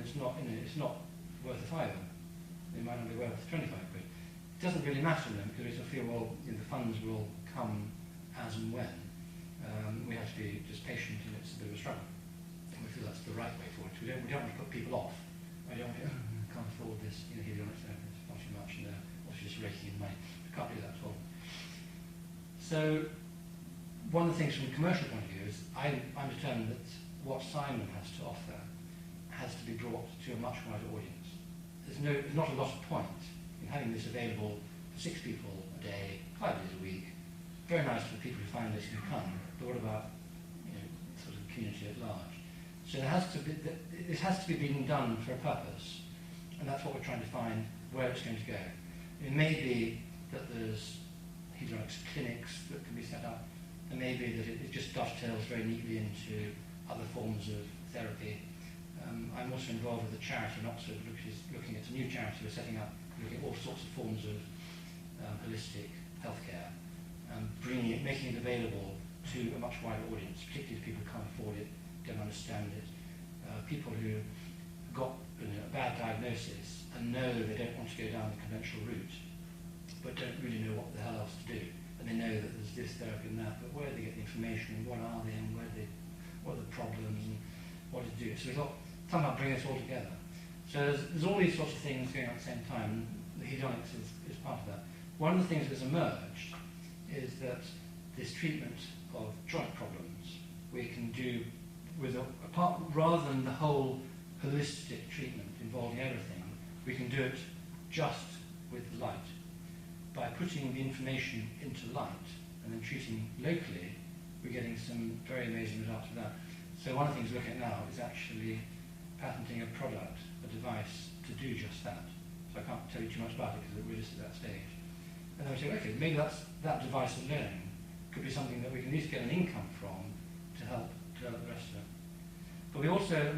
It's not worth a fiver. It might not be worth 25 quid. It doesn't really matter to them because we sort of feel, well, the funds will come as and when. We have to be just patient, and it's a bit of a struggle. And we feel that's the right way forward. We don't want to put people off. I don't want to can't afford this, Helionie therapy, it's far too much, and they're obviously just raking in money. We can't do that at all. So, one of the things from a commercial point of view is I'm determined that what Simon has to offer has to be brought to a much wider audience. There's not a lot of point in having this available for 6 people a day, 5 days a week. Very nice for the people who find this and come, but what about sort of the community at large? So this has to be being done for a purpose, and that's what we're trying to find where it's going to go. It may be that there's hedonics clinics that can be set up. It may be that it just dovetails very neatly into other forms of therapy. I'm also involved with a charity in Oxford, which is looking at a new charity we're setting up, looking at all sorts of forms of holistic healthcare, and making it available to a much wider audience, particularly if people can't afford it, don't understand it. People who got a bad diagnosis and know they don't want to go down the conventional route, but don't really know what the hell else to do. And they know that there's this therapy and that, but where do they get the information, and what are they, and what are the problems, and what to do. So we thought, somehow bring us all together. So there's all these sorts of things going on at the same time, and the hedonics is part of that. One of the things that's emerged is that this treatment of joint problems we can do with rather than the whole holistic treatment involving everything, we can do it just with light. By putting the information into light and then treating locally, we're getting some very amazing results with that. So one of the things we're looking at now is actually patenting a product, a device, to do just that. So I can't tell you too much about it because we're just at that stage. And then we say, okay, maybe that device alone could be something that we can at least get an income from to help develop the rest of it. But we also,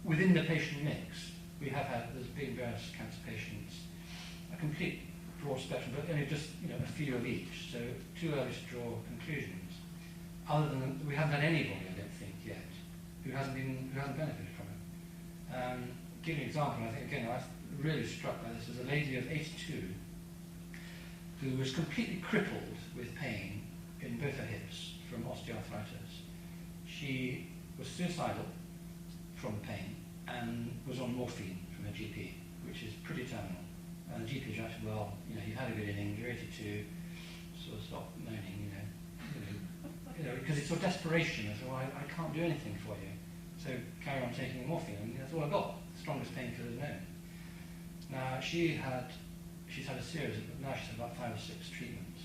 within the patient mix, there's been various cancer patients, a complete broad spectrum, but only just a few of each, so too early to draw conclusions. Other than we haven't had anybody, I don't think yet, who hasn't benefited from it. Give you an example. I think again I was really struck by this. There's a lady of 82 who was completely crippled with pain in both her hips from osteoarthritis. She was suicidal from the pain and was on morphine from her GP, which is pretty terminal. And the GP said, well, you've had a good inning, you're 82, sort of stop moaning, because it's sort of desperation. I said, well, I can't do anything for you, so carry on taking the morphine. And that's all I got, the strongest painkillers known. Now, she's had a series of, now she's had about 5 or 6 treatments.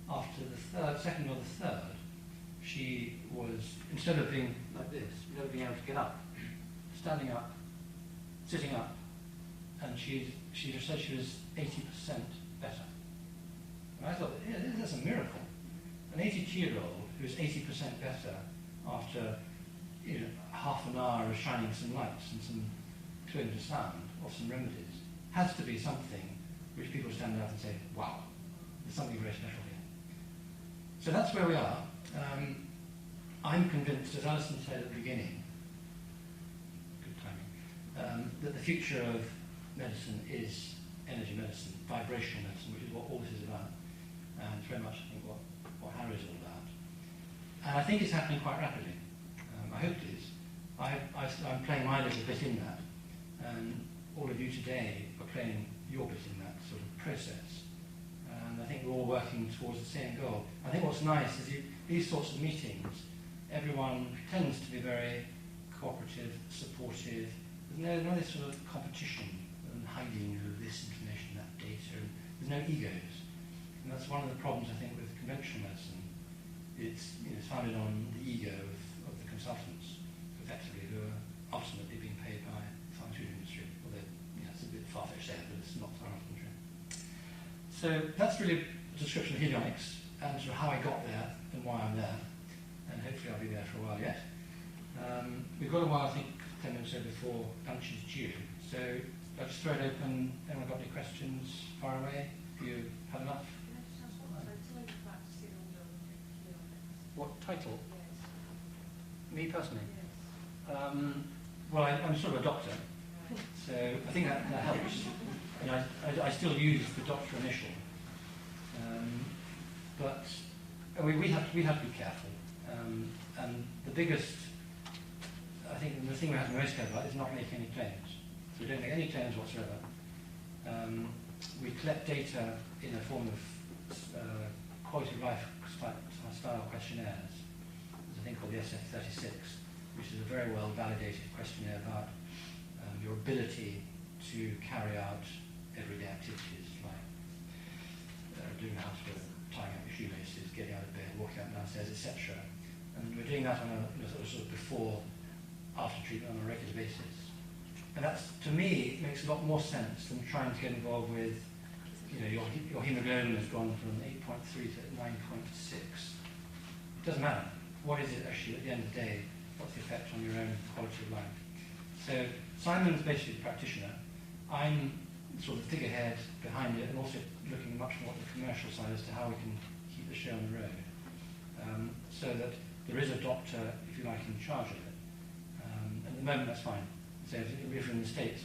After the second or the third, she was, instead of being like this, never being able to get up, standing up, sitting up, and she just said she was 80% better. And I thought, yeah, that's a miracle. An 82-year-old who's 80% better after half an hour of shining some lights and some clearing to sound or some remedies has to be something which people stand out and say, wow, there's something very special here. So that's where we are. I'm convinced, as Alison said at the beginning, good timing, that the future of medicine is energy medicine, vibrational medicine, which is what all this is about. And it's very much, I think, what Harry is all about. And I think it's happening quite rapidly. I hope it is. I'm playing my little bit in that. And all of you today are playing your bit in that sort of process. And I think we're all working towards the same goal. I think what's nice is these sorts of meetings, everyone tends to be very cooperative, supportive. There's no this sort of competition and hiding of this information, that data. There's no egos. And that's one of the problems, I think, with conventional medicine. It's founded on the ego of the consultants, effectively, who are ultimately being paid by the pharmaceutical industry. Although it's a bit far-fetched saying, but it's not far off true. So that's really a description of helionics and sort of how I got there and why I'm there. And hopefully I'll be there for a while yet. We've got a while, I think, 10 minutes or so before lunch is due. So I'll just throw it open. Anyone got any questions? Far away? Have you had enough? What title? Yes. Me personally? Yes. Well, I'm sort of a doctor, so I think that helps. And I still use the doctor initial. But we have to be careful. And the biggest, I think the thing we have to be most careful about is not making any claims. So we don't make any claims whatsoever. We collect data in the form of quality of life style questionnaires. There's a thing called the SF36, which is a very well validated questionnaire about your ability to carry out everyday activities like doing the housework, tying up your shoelaces, getting out of bed, walking up and downstairs, etc. And we're doing that on a sort of before, after treatment on a regular basis. And that's, to me, makes a lot more sense than trying to get involved with, your hemoglobin has gone from 8.3 to 9.6. It doesn't matter. What is it actually at the end of the day? What's the effect on your own quality of life? So Simon's basically the practitioner. I'm sort of the figurehead behind it, and also looking much more at the commercial side as to how we can keep the show on the road. So that there is a doctor, if you like, in charge of it. At the moment, that's fine. So if we were in the States,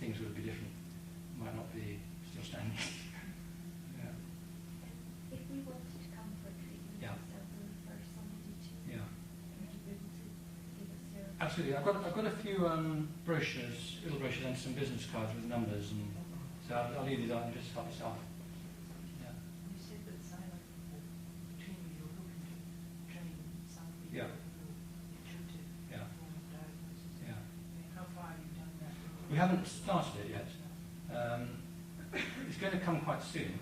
things would be different. Might not be still standing. Yeah.
If we wanted to come for a treatment,
yeah.
First somebody to
yeah.
Be able to give us your...
Absolutely. I've got a few brochures, little brochures, and some business cards with numbers, and so I'll leave these out and just help yourself. Yeah.
You said that Simon, between you, you're looking to train some people.
Yeah.
Intuitive form of diagnosis.
Yeah.
How far have you done that?
We haven't started it yet. It's going to come quite soon.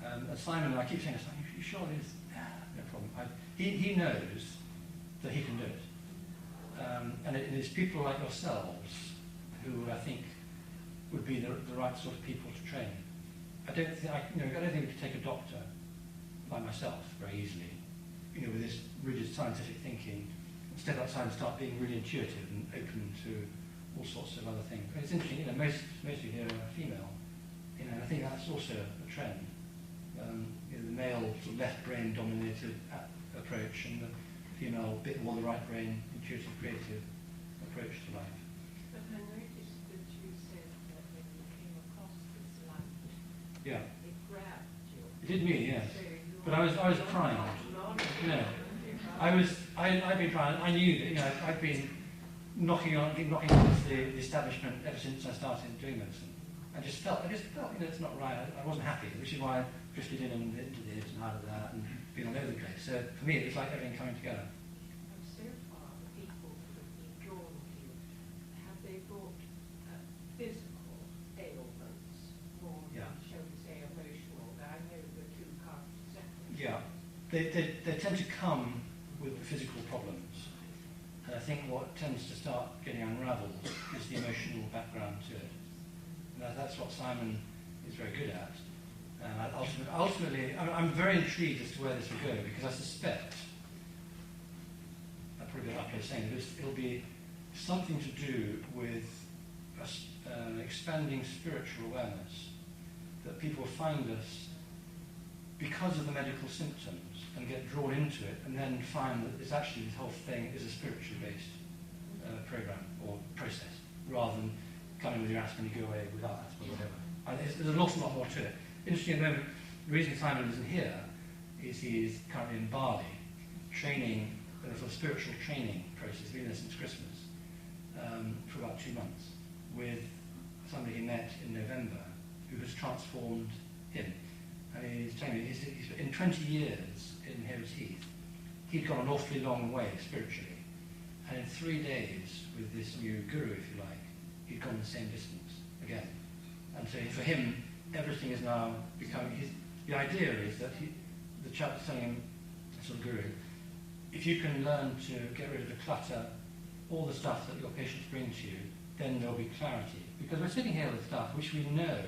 And Simon, I keep saying, you sure there's no problem. He knows that he can do it. And it is people like yourselves who I think would be the right sort of people to train. I don't think we could take a doctor like myself very easily, with this rigid scientific thinking, step outside and start being really intuitive and open to all sorts of other things. But it's interesting, most of you here are female. I think that's also a trend. The male sort of left brain dominated approach, and the female bit more the right brain, intuitive, creative approach to life.
But I noticed that you said that when you came across this light,
yeah.
it grabbed you.
It did me, yes.
So
but I was primed. No, I've been primed. I knew that I've been knocking against the establishment ever since I started doing medicine. I just felt it's not right. I wasn't happy, which is why I drifted in and into this and out of that and been all over the place. So for me, it was like everything coming together.
And so far, the people that have been drawn to you, have they brought physical ailments more than, shall we say, emotional? I know the two can't be separate.
Yeah, they tend to come with physical problems. And I think what tends to start getting unravelled is the emotional background to it. And that's what Simon is very good at. Ultimately, I'm very intrigued as to where this will go, because I suspect, I'll probably get up here saying this, it'll be something to do with expanding spiritual awareness, that people find us because of the medical symptoms and get drawn into it, and then find that it's actually, this whole thing is a spiritually based program or process, rather than coming with your aspirin, you go away without aspirin or whatever. There's an awful lot more to it. Interesting at the moment, the reason Simon isn't here is he is currently in Bali, training, for a spiritual training process, he's been there since Christmas, for about 2 months, with somebody he met in November, who has transformed him. And he's telling me, he's in 20 years in Harris Heath, he'd gone an awfully long way spiritually. And in 3 days, with this new guru, if you like, he'd gone the same distance again. And so for him, everything is now becoming, the idea is that the chap is telling him, sort of guru, if you can learn to get rid of the clutter, all the stuff that your patients bring to you, then there'll be clarity. Because we're sitting here with stuff which we know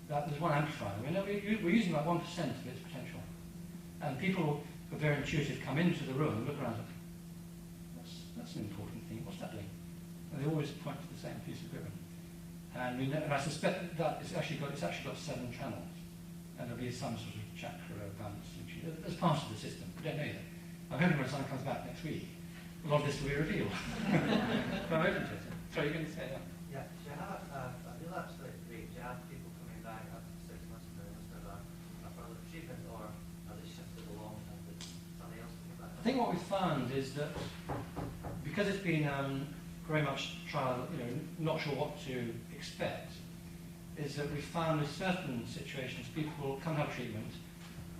that there's one amplifier. We're using about 1% of its potential. And people who are very intuitive come into the room and look around and say, that's an important thing, what's that doing? And they always point to the same piece of equipment. And, and I suspect that it's actually got 7 channels. And there'll be some sort of chakra balance as part of the system. We don't know yet. I'm hoping when someone comes back next week, a lot of this will be revealed. But I'm open to it. Sorry, you're going to say that?
Yeah, do you have a relapse rate? Do you have people coming back after 6 months instead of a further treatment, or are they shifted along and something else coming back?
I think what we've found is that because it's been very much trial, not sure what to expect, is that we've found in certain situations people will come have treatment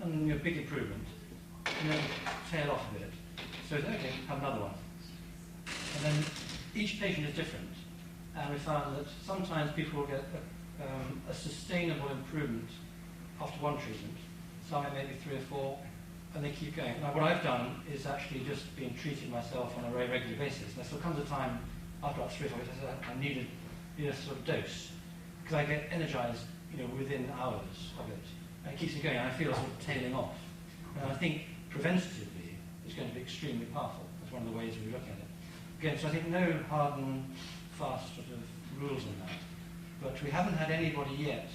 and big improvement, and then tail off a bit. So okay, have another one. And then each patient is different, and we found that sometimes people will get a sustainable improvement after one treatment, some maybe 3 or 4, and they keep going. Now what I've done is actually just been treating myself on a very regular basis. Now there comes a time after about 3 or 4 weeks I need a sort of dose, because I get energized within hours of it, and it keeps me going, and I feel sort of tailing off. And I think preventatively it's going to be extremely powerful. That's one of the ways we look at it. Again, so I think no hard and fast sort of rules on that. But we haven't had anybody yet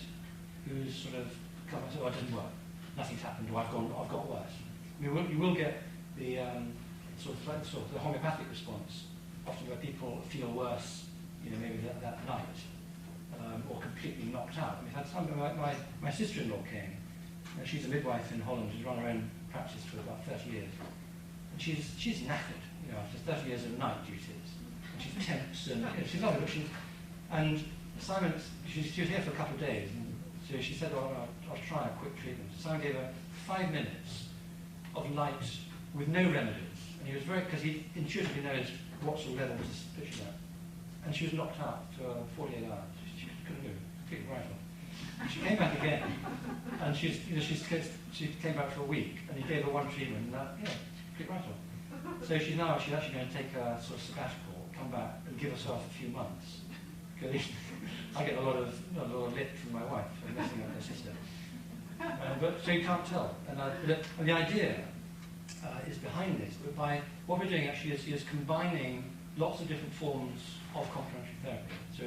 who's sort of come and said, oh, it didn't work, nothing's happened, or I've got worse. You will get the sort of the homeopathic response, often where people feel worse, maybe that night, or completely knocked out. We've had some, my sister-in-law came, and she's a midwife in Holland, who's run her own practice for about 30 years. And she's knackered, after 30 years of night duties. And she's tense, and she's lovely, but and Simon, she was here for a couple of days, and so she said, oh, I'll try a quick treatment. Simon gave her 5 minutes of light with no remedies. And he was because he intuitively knows what sort of level to pitch at. And she was knocked out for 48 hours. She couldn't move, completely right off. She came back again, and she came back for a week, and he gave her one treatment, and complete right off. So she's actually going to take a sort of sabbatical, come back, and give herself a few months. Because I get a lot of lip from my wife for messing up her sister. But so you can't tell. And the idea is behind this. But by what we're doing actually is combining lots of different forms of complementary therapy. So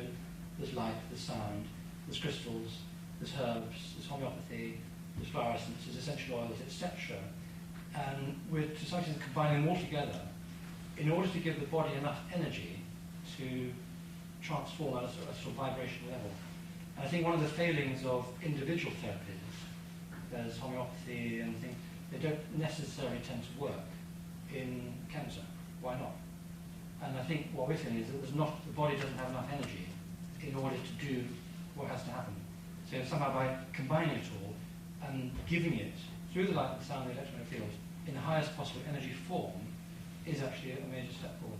there's light, there's sound, there's crystals, there's herbs, there's homeopathy, there's flower essences, essential oils, etc. And we're to some extent combining them all together in order to give the body enough energy to transform at a sort of vibrational level. And I think one of the failings of individual therapies, there's homeopathy and things, they don't necessarily tend to work in cancer. Why not? And I think what we're saying is that the body doesn't have enough energy in order to do what has to happen. So somehow by combining it all and giving it through the light, the sound, the electromagnetic fields in the highest possible energy form is actually a major step forward.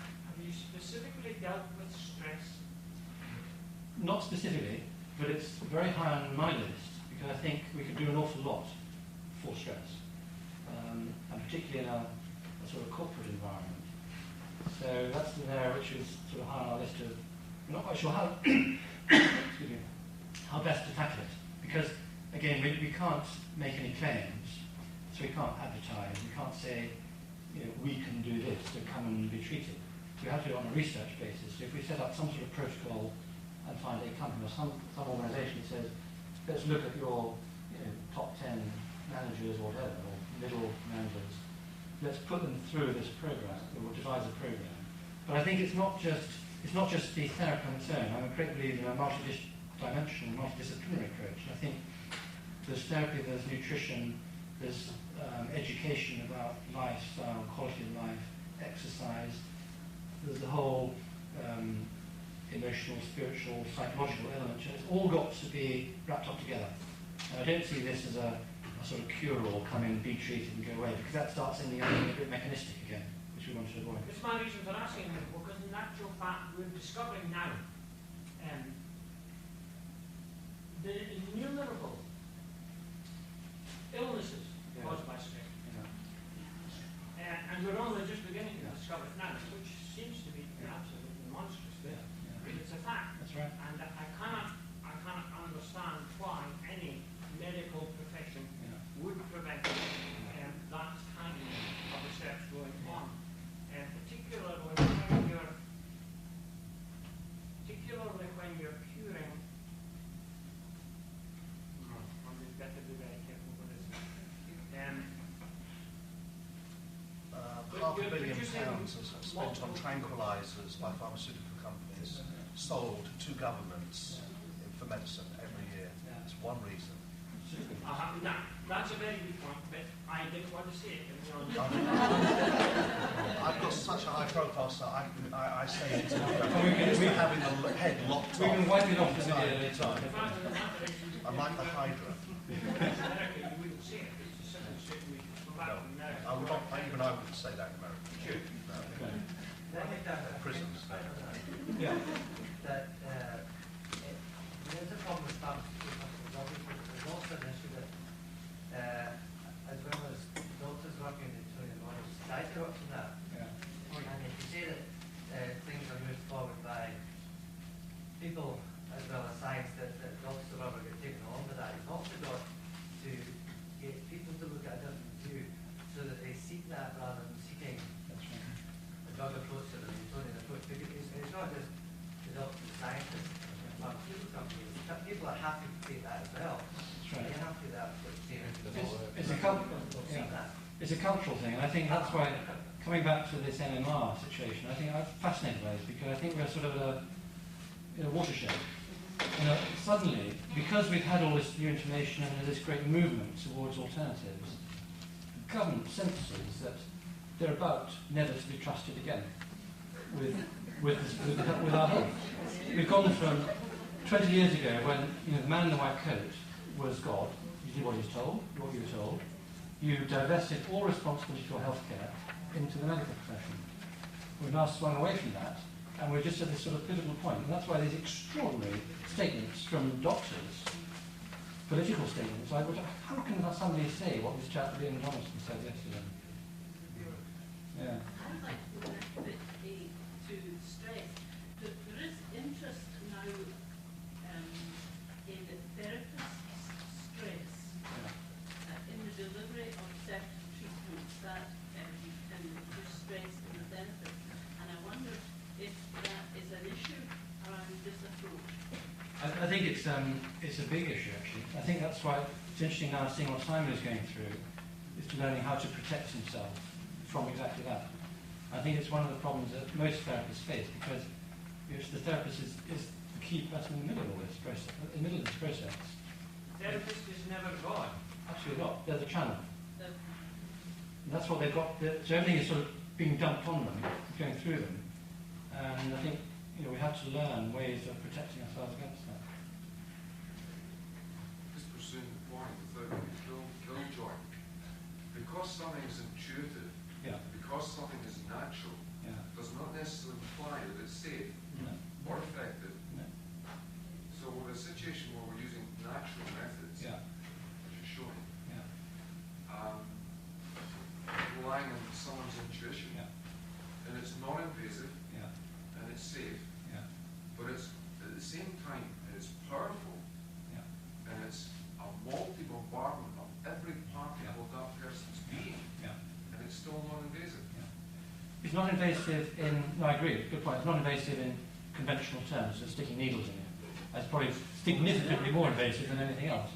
Have you specifically dealt with stress?
Not specifically, but it's very high on my list because I think we could do an awful lot for stress, and particularly in a sort of corporate environment. So that's an area which is sort of high on our list of, I'm not quite sure how, excuse me, how best to tackle it. Because, again, we can't make any claims, so we can't advertise, we can't say, we can do this, so come and be treated. So we have to do it on a research basis. So if we set up some sort of protocol and find a company or some organisation that says, let's look at your top 10 managers or whatever, or middle managers, let's put them through this program, or devise a program. But I think it's not just the therapy on its own. I'm a great believer in a multi-dimensional, multidisciplinary approach. I think there's therapy, there's nutrition, there's education about lifestyle, quality of life, exercise. There's the whole emotional, spiritual, psychological element. It's all got to be wrapped up together. And I don't see this as a sort of cure-all, come in, be treated and go away, because that starts ending up being a bit mechanistic again, which we want to avoid.
It's my reason for asking, because in actual fact we're discovering now the innumerable illnesses caused by stress. And we're only just beginning to discover it now, which
pounds are spent on tranquilizers by pharmaceutical companies, sold to governments for medicine every year. That's one reason.
That's a very good point, but I didn't want to say it.
I've got such a high profile, so I say it. We're having the head locked
we can wipe it off
the time. I'm like the Hydra.
You wouldn't say it. It's a simple statement.
I would not, even I wouldn't say that in America.
Sure.
Prisons.
Yeah. That there's a problem with pharmaceuticals. There's also an issue that, as well as doctors working in the Newtonian model, society works on that. Yeah. And if you say that things are moved forward by people as well as science, that doctors have ever get taken along with that, you've also got to get people to look at a different view so that they seek that rather than seeking a drug approach or a Newtonian approach. Because it's not just the doctors, the scientists, and pharmaceutical companies. People are happy to take that as well. Right. They're happy with that approach.
It's a cultural thing, and I think that's why, coming back to this MMR situation, I think I'm fascinated by this because I think we're sort of in a watershed. Suddenly, because we've had all this new information and there's this great movement towards alternatives, government senses that they're about never to be trusted again with our health. We've gone from 20 years ago when the man in the white coat was God. You did what he was told, what you were told. You divested all responsibility for healthcare into the medical profession. We've now swung away from that, and we're just at this sort of pivotal point. And that's why these extraordinary statements from doctors, political statements, like, how can somebody say what this chap Ian Johnson said yesterday? Yeah.
I'd like to go back a bit to stress that there is interest now in the therapist's stress in the delivery of certain treatments that can reduce stress in the therapist. And I wonder if that is an issue around this approach.
I think it's a big issue, actually. I think that's why it's interesting now seeing what Simon is going through, is learning how to protect himself from exactly that. I think it's one of the problems that most therapists face because the therapist is the key person in the middle of this process. In the middle of this process.
Therapist is never God.
Absolutely not. They're the channel. And that's what they've got. So everything is sort of being dumped on them, going through them. And I think we have to learn ways of protecting ourselves against that.
Just pursuing the point without killjoy. Because something is intuitive, because something is natural, does not necessarily imply that it's safe or effective. So with a situation where we're using natural methods, as you're showing, relying on someone's intuition, and it's non-invasive, and it's safe, but it's at the same time it's powerful, and it's a multi-bombardment of every particle of that person's being, and it's still non-invasive.
It's not invasive in, no, I agree, good point, it's not invasive in conventional terms, so sticking needles in it. That's probably significantly more invasive than anything else.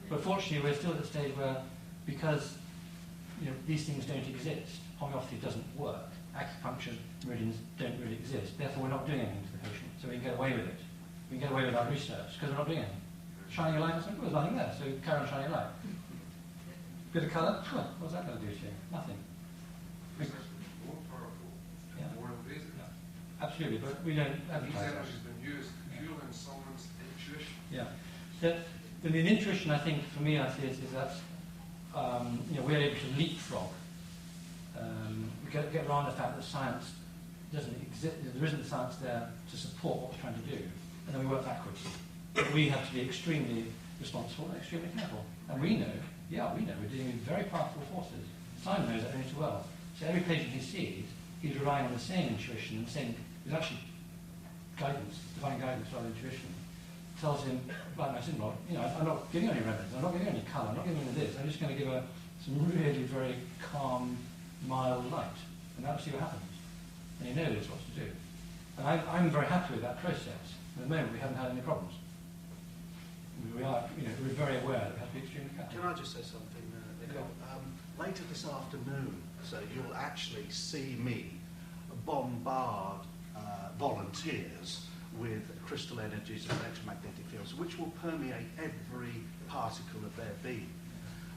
But fortunately, we're still at the stage where, because these things don't exist, homeopathy doesn't work, acupuncture meridians don't really exist, therefore we're not doing anything to the patient, so we can get away with it. We can get away with our research, because we're not doing anything. Shining a light, well, there's nothing there, so carry on shining a light. Bit of colour, sure, what's that going to do to you? Nothing.
More powerful, more invasive.
Absolutely, but we don't advertise that.
These energies have been used purely in someone's intuition.
The intuition, I think, for me, I see is that we're able to leapfrog. We get around the fact that science doesn't exist. There isn't science there to support what we're trying to do, and then we work backwards. But we have to be extremely responsible and extremely careful. And we know we're dealing with very powerful forces. Simon knows that only too well. So every patient he sees, he's relying on the same intuition, there's actually guidance, divine guidance rather than intuition. Tells him, like my syndrome, I'm not giving any remedies, I'm not giving any colour, I'm not giving any this, I'm just going to give her some really very calm, mild light, and that'll see what happens. And he knows what to do. And I'm very happy with that process. At the moment, we haven't had any problems. We are, we're very aware that we have to be extremely careful.
Can I just say something, Nichol? Later this afternoon, so you'll actually see me bombard volunteers with crystal energies and electromagnetic fields, which will permeate every particle of their being.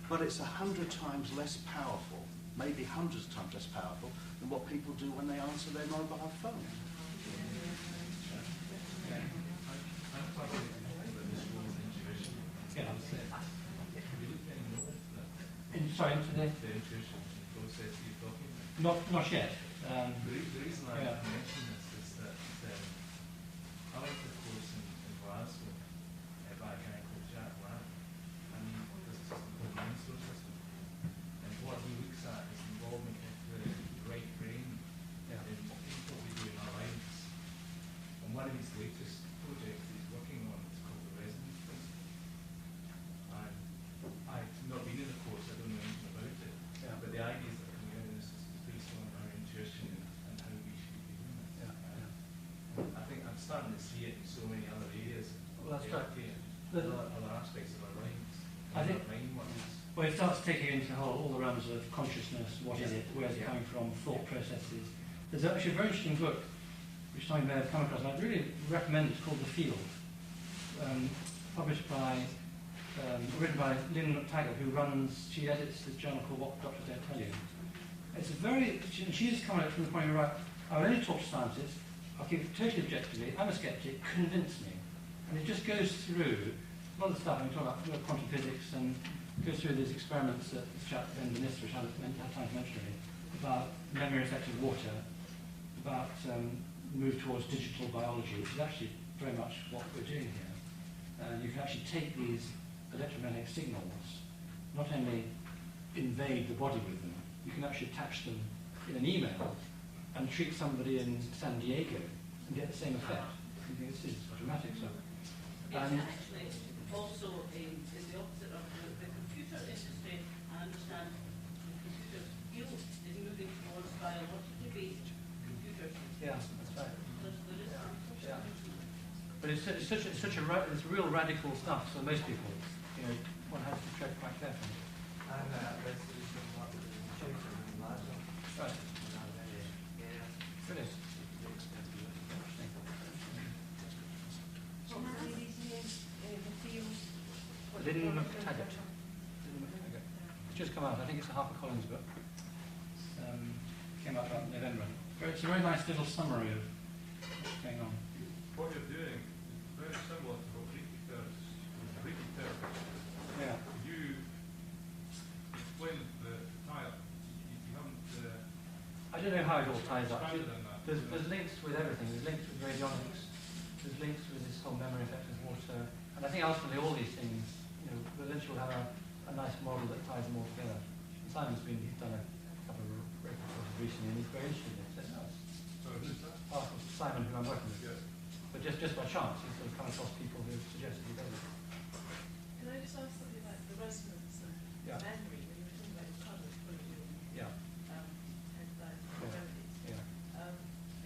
But it's 100 times less powerful, maybe hundreds of times less powerful, than what people do when they answer their mobile phone.
Sorry, into the
intuition process you're talking
not
about.
yet.
The reason I mention this is that I went to a course in Glasgow by a guy called Jack Lamb, and there's a system called the Minster system. And what he looks at is the involvement of the right brain in what we do in our lives. And one of his latest projects he's working on is called the resonance principle. And I've not been in the course, I don't know anything about it, but the ideas that are coming out of this is based on our intuition and how we should be doing this. I think I'm starting to see it in so many other areas.
Well, that's right.
Other aspects of our lives.
I think,
mind ones.
well, it starts taking into all the realms of consciousness, what is it, where is it coming from, thought processes. There's actually a very interesting book, which I may have come across, and I'd really recommend it. It's called The Field, published by, written by Nichol Clarke, who she edits this journal called What Doctors Don't Tell You. It's a very, she's coming at it from the point of, right, I will only talk to scientists, I'll keep it totally objectively, I'm a skeptic, convince me. And it just goes through a lot of stuff, and we talk about quantum physics, and goes through these experiments that this chap Ben Minister, which I haven't had time to mention really, about memory effect of water, about move towards digital biology, which is actually very much what we're doing here. You can actually take these electromagnetic signals, not only invade the body with them, you can actually attach them in an email and treat somebody in San Diego and get the same effect. I think it's dramatic. So.
It's actually also is the opposite of the computer industry. I understand the computer field is moving towards biologically based computers.
Yeah, that's right.
Yeah.
But it's it's real radical stuff. So most people, one has to tread quite carefully.
And resolution of what the tutor in Glasgow.
Right. Brilliant. Lynn McTaggart. It's just come out. I think it's a HarperCollins book. Came out about November. It's a very nice little summary of what's going on.
What you're doing is very similar to what Greek therapy.
Yeah.
You explained the tie-up. You haven't.
I don't know how it all ties up.
Expanded on that.
There's links with everything. There's links with radionics. There's links with this whole memory effect of water. And I think ultimately all these things, eventually will have a nice model that ties them all together. And he's done a couple of records recently, and he's very interested in it.
So who's that?
Simon, who I'm working with.
Yes.
But just by chance, he's sort of come across people who suggested he does it.
Can I just ask something about the resonance and memory, when you were talking about the colours pulling in remedies?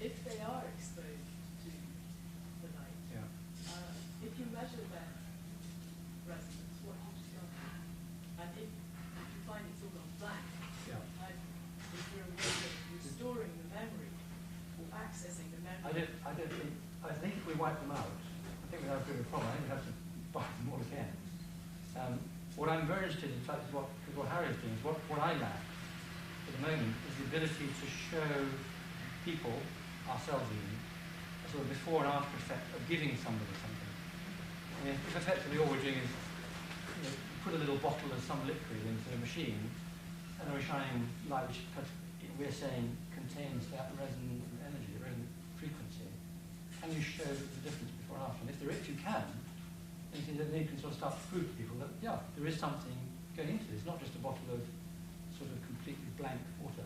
If they are exposed to the light, if you measure that resonance, what do you discover? And if you find it's all on black, is there a way of restoring the memory or accessing the memory?
I think if we wipe them out, I think we have a bit of a problem. I think we have to wipe them all again. What I'm very interested in, fact, is what Harry's doing. What I lack at the moment is the ability to show people, ourselves even, a sort of before and after effect of giving somebody something. I mean, if effectively all we're doing is put a little bottle of some liquid into a machine, and we're shining light which we're saying contains that resonant energy, the resonant frequency. Can you show the difference before and after? And if you can, then you can sort of start to prove to people that, there is something going into this, not just a bottle of sort of completely blank water.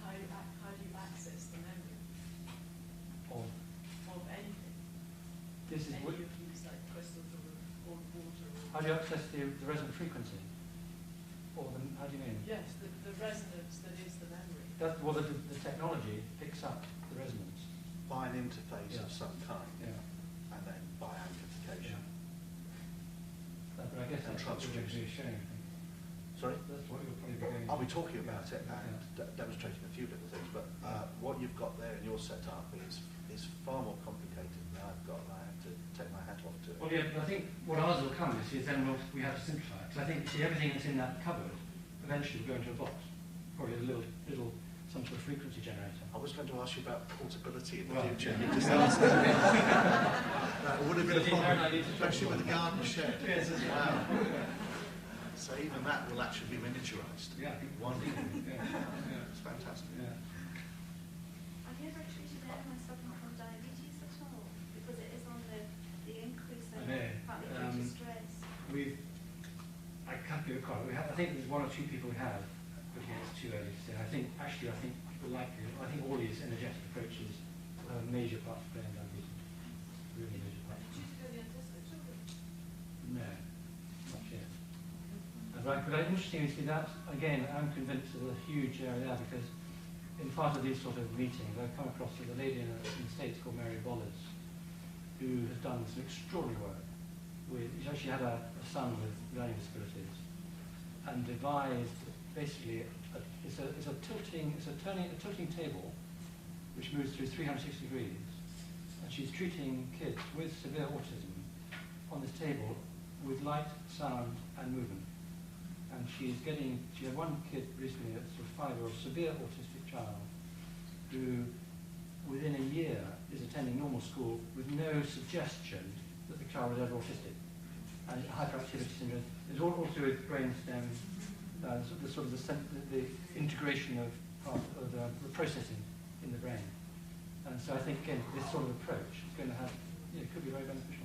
How do you access the memory
Of
anything?
This is
any of these, like crystals or water?
How do you access the resonant frequency? Or how do you mean?
Yes, the resonance that is the memory.
The technology picks up the resonance.
By an interface of some kind.
Yeah.
And then by amplification.
But I guess that's what we're actually showing.
Sorry?
That's what you'll probably be going
I'll be talking about it and demonstrating a few little things, but what you've got there in your setup is far more complicated than I've got, and I have to take my hat off to it.
Well, yeah, but I think what ours will come is then we have to simplify it. Because I think, see, everything that's in that cupboard eventually will go into a box. Probably a little some sort of frequency generator.
I was going to ask you about portability in the
Well,
future.
yeah.
You just answered it. That would have been a problem, especially with the garden shed.
Yes,
Wow. So even that will actually be miniaturized.
Yeah.
Wonderful.
Yeah.
It's fantastic.
Yeah.
Have you ever treated anyone suffering from diabetes at all? Because it is on the increasing partly stress.
I can't be recall. I think there's one or two people we have, but yeah, it's too early to say. I think people like it. I think all these energetic approaches have a major part to play in diabetes. Really major part.
Did you do the autistic children?
No, not yet. Right, but interestingly, that again, I'm convinced there's a huge area there because in part of these sort of meetings, I've come across a lady in the States called Mary Bollis, who has done some extraordinary work. She actually had a son with learning disabilities, and devised basically it's a tilting table which moves through 360 degrees, and she's treating kids with severe autism on this table with light, sound, and movement. And she had one kid recently, a sort of 5-year-old severe autistic child, who within a year is attending normal school with no suggestion that the child was ever autistic. And hyperactivity syndrome is all to do with brainstem, the integration of the processing in the brain. And so I think again this sort of approach is going to have, it could be very beneficial.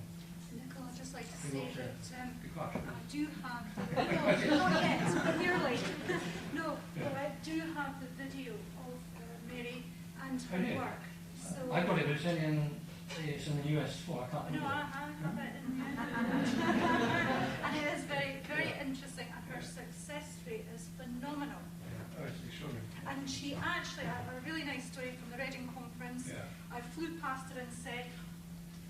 Nichol, I'd just like to say that
be quiet.
I do have, no, not yet, but nearly. No, but I do have the video of Mary and her work. So
I got it, but it's in the US for. I can't.
No, I have it in and it is very, very interesting, and her success rate is phenomenal.
Yeah. Oh, it's extraordinary.
And she actually, I have a really nice story from the Reading conference. Yeah. I flew past her and said,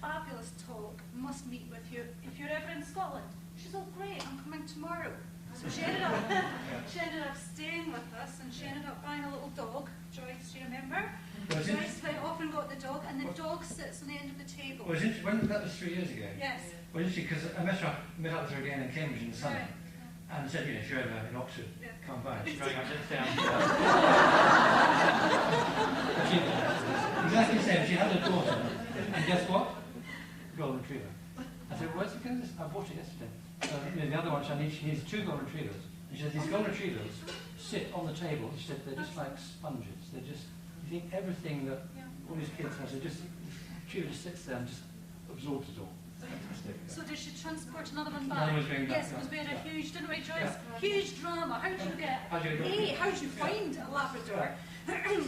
fabulous talk, must meet with you if you're ever in Scotland. She's all great, I'm coming tomorrow. So she ended up staying with us, and she ended up buying a little dog, Joyce, do you remember? Joyce went off and got the dog, and the dog sits on the end of the table.
Well, that was 3 years ago.
Yes.
Well, interesting, because I met up with her again in Cambridge in the summer, and said, if you're ever in Oxford, come by. She rang up down. Exactly the same. She had a daughter, and guess what? Golden retriever. I said, where's the golden? I bought it yesterday. The other one, she needs 2 golden retrievers. And she said, these golden retrievers sit on the table. She said, they're just like sponges. They're just, you think everything that all these kids have, so just, retriever just sits there and just absorbs it all. Fantastic.
So did she transport another one back?
Another one's going back.
Yes, because we had a huge, didn't we, Joyce? Huge drama. How do you get, how do you find a Labrador,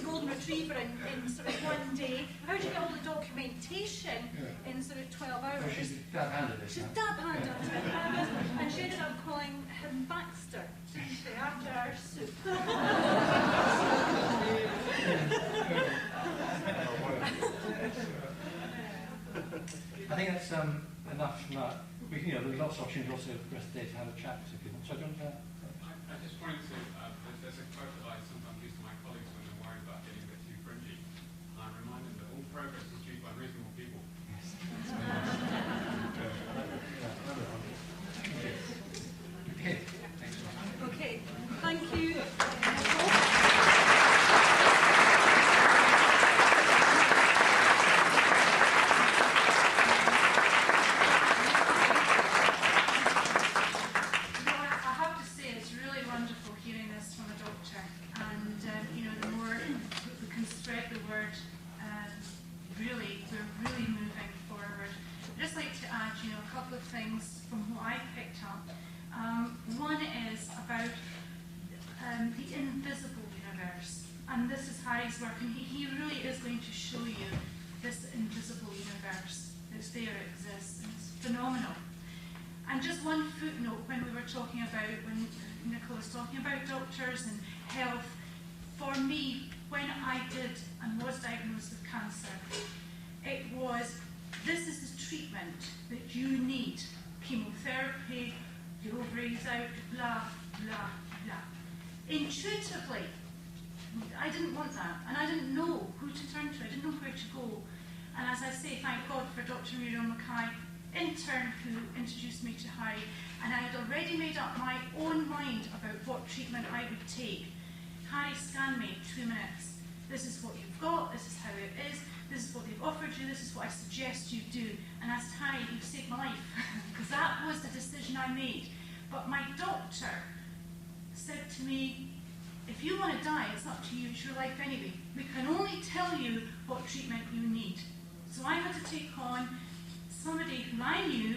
golden retriever in sort of one day? How do you get all the documentation in sort of 12 hours?
Well, she's dab-handed.
She's dab-handed, and she ended up calling him Baxter, didn't she, after our soup.
I think that's enough from that. There's lots of opportunities also the rest of the day to have a chat to people. So do you want to...
I just wanted to, there's a quote that I sometimes use to my colleagues when they're worried about getting a bit too fringy. And I remind them that all progress is achieved by reasonable people.
Yes.
Okay, thank you. Things from what I picked up. One is about the invisible universe, and this is Harry's work, and he really is going to show you this invisible universe. It's there, it exists, and it's phenomenal. And just one footnote when we were talking about, when Nichol was talking about doctors and health, for me, when I did and was diagnosed with cancer, it was, this is the treatment that you need. Chemotherapy, your ovaries out, blah, blah. intuitively, I didn't want that, and I didn't know who to turn to, I didn't know where to go. And as I say, thank God for Dr. Muriel Mackay, intern who introduced me to Harry, and I had already made up my own mind about what treatment I would take. Harry scanned me 2 minutes. This is what you've got, this is how it is, this is what they've offered you, this is what I suggest you do. And I said, Harry, you've saved my life, because that was the decision I made. But my doctor said to me, if you want to die, it's up to you, it's your life anyway. We can only tell you what treatment you need. So I had to take on somebody who I knew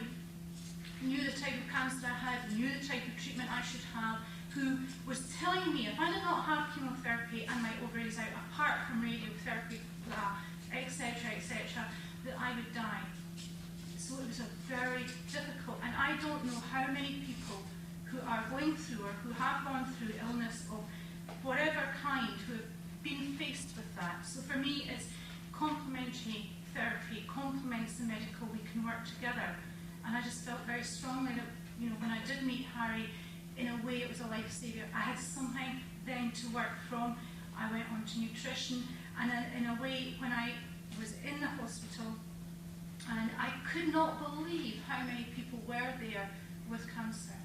the type of cancer I had, knew the type of treatment I should have, who was telling me if I did not have chemotherapy and my ovaries out, apart from radiotherapy, etc., etc., that I would die. So it was a very difficult, and I don't know how many people who are going through or who have gone through illness of whatever kind who have been faced with that. So for me, it's complementary therapy, complements the medical, we can work together. And I just felt very strongly that, you know, when I did meet Harry, in a way it was a life saviour. I had something then to work from. I went on to nutrition, and in a way, when I was in the hospital, and I could not believe how many people were there with cancer,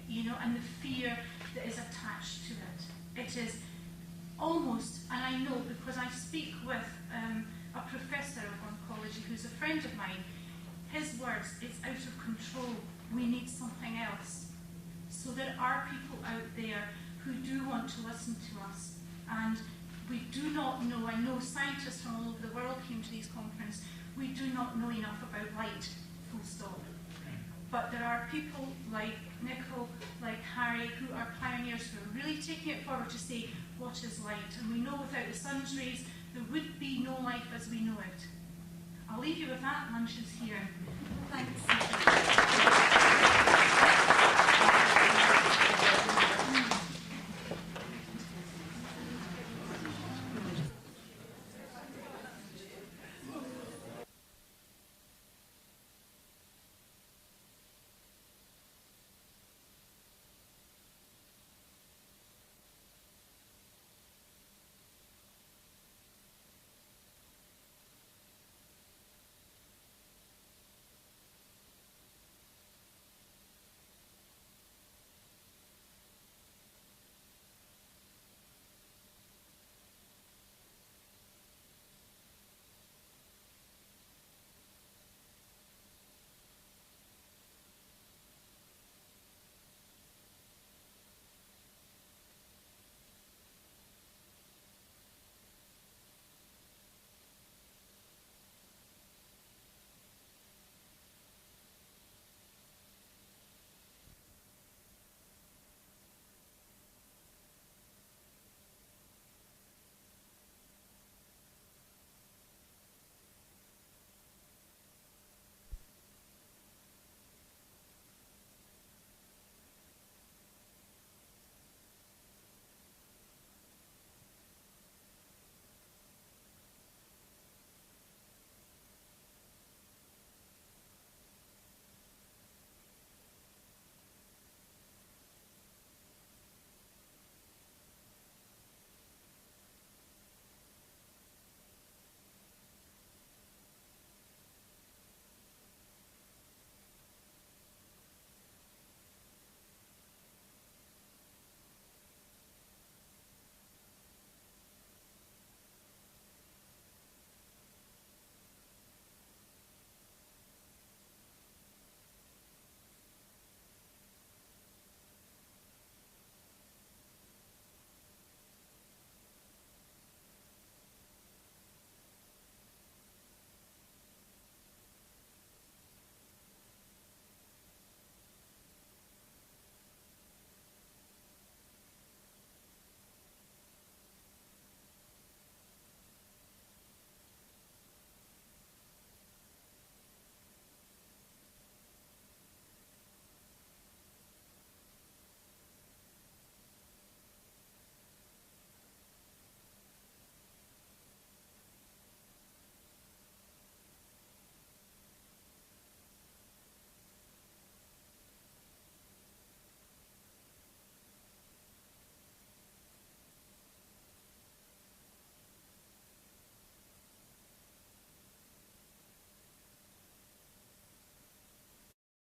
you know, and the fear that is attached to it. It is almost, and I know because I speak with a professor of oncology who's a friend of mine, his words, it's out of control, we need something else. So there are people out there who do want to listen to us, and we do not know, I know scientists from all over the world came to these conferences, we do not know enough about light, full stop. But there are people like Nichol, like Harry, who are pioneers who are really taking it forward to say, what is light? And we know without the sun's rays, there would be no life as we know it. I'll leave you with that, lunch is here. Thanks.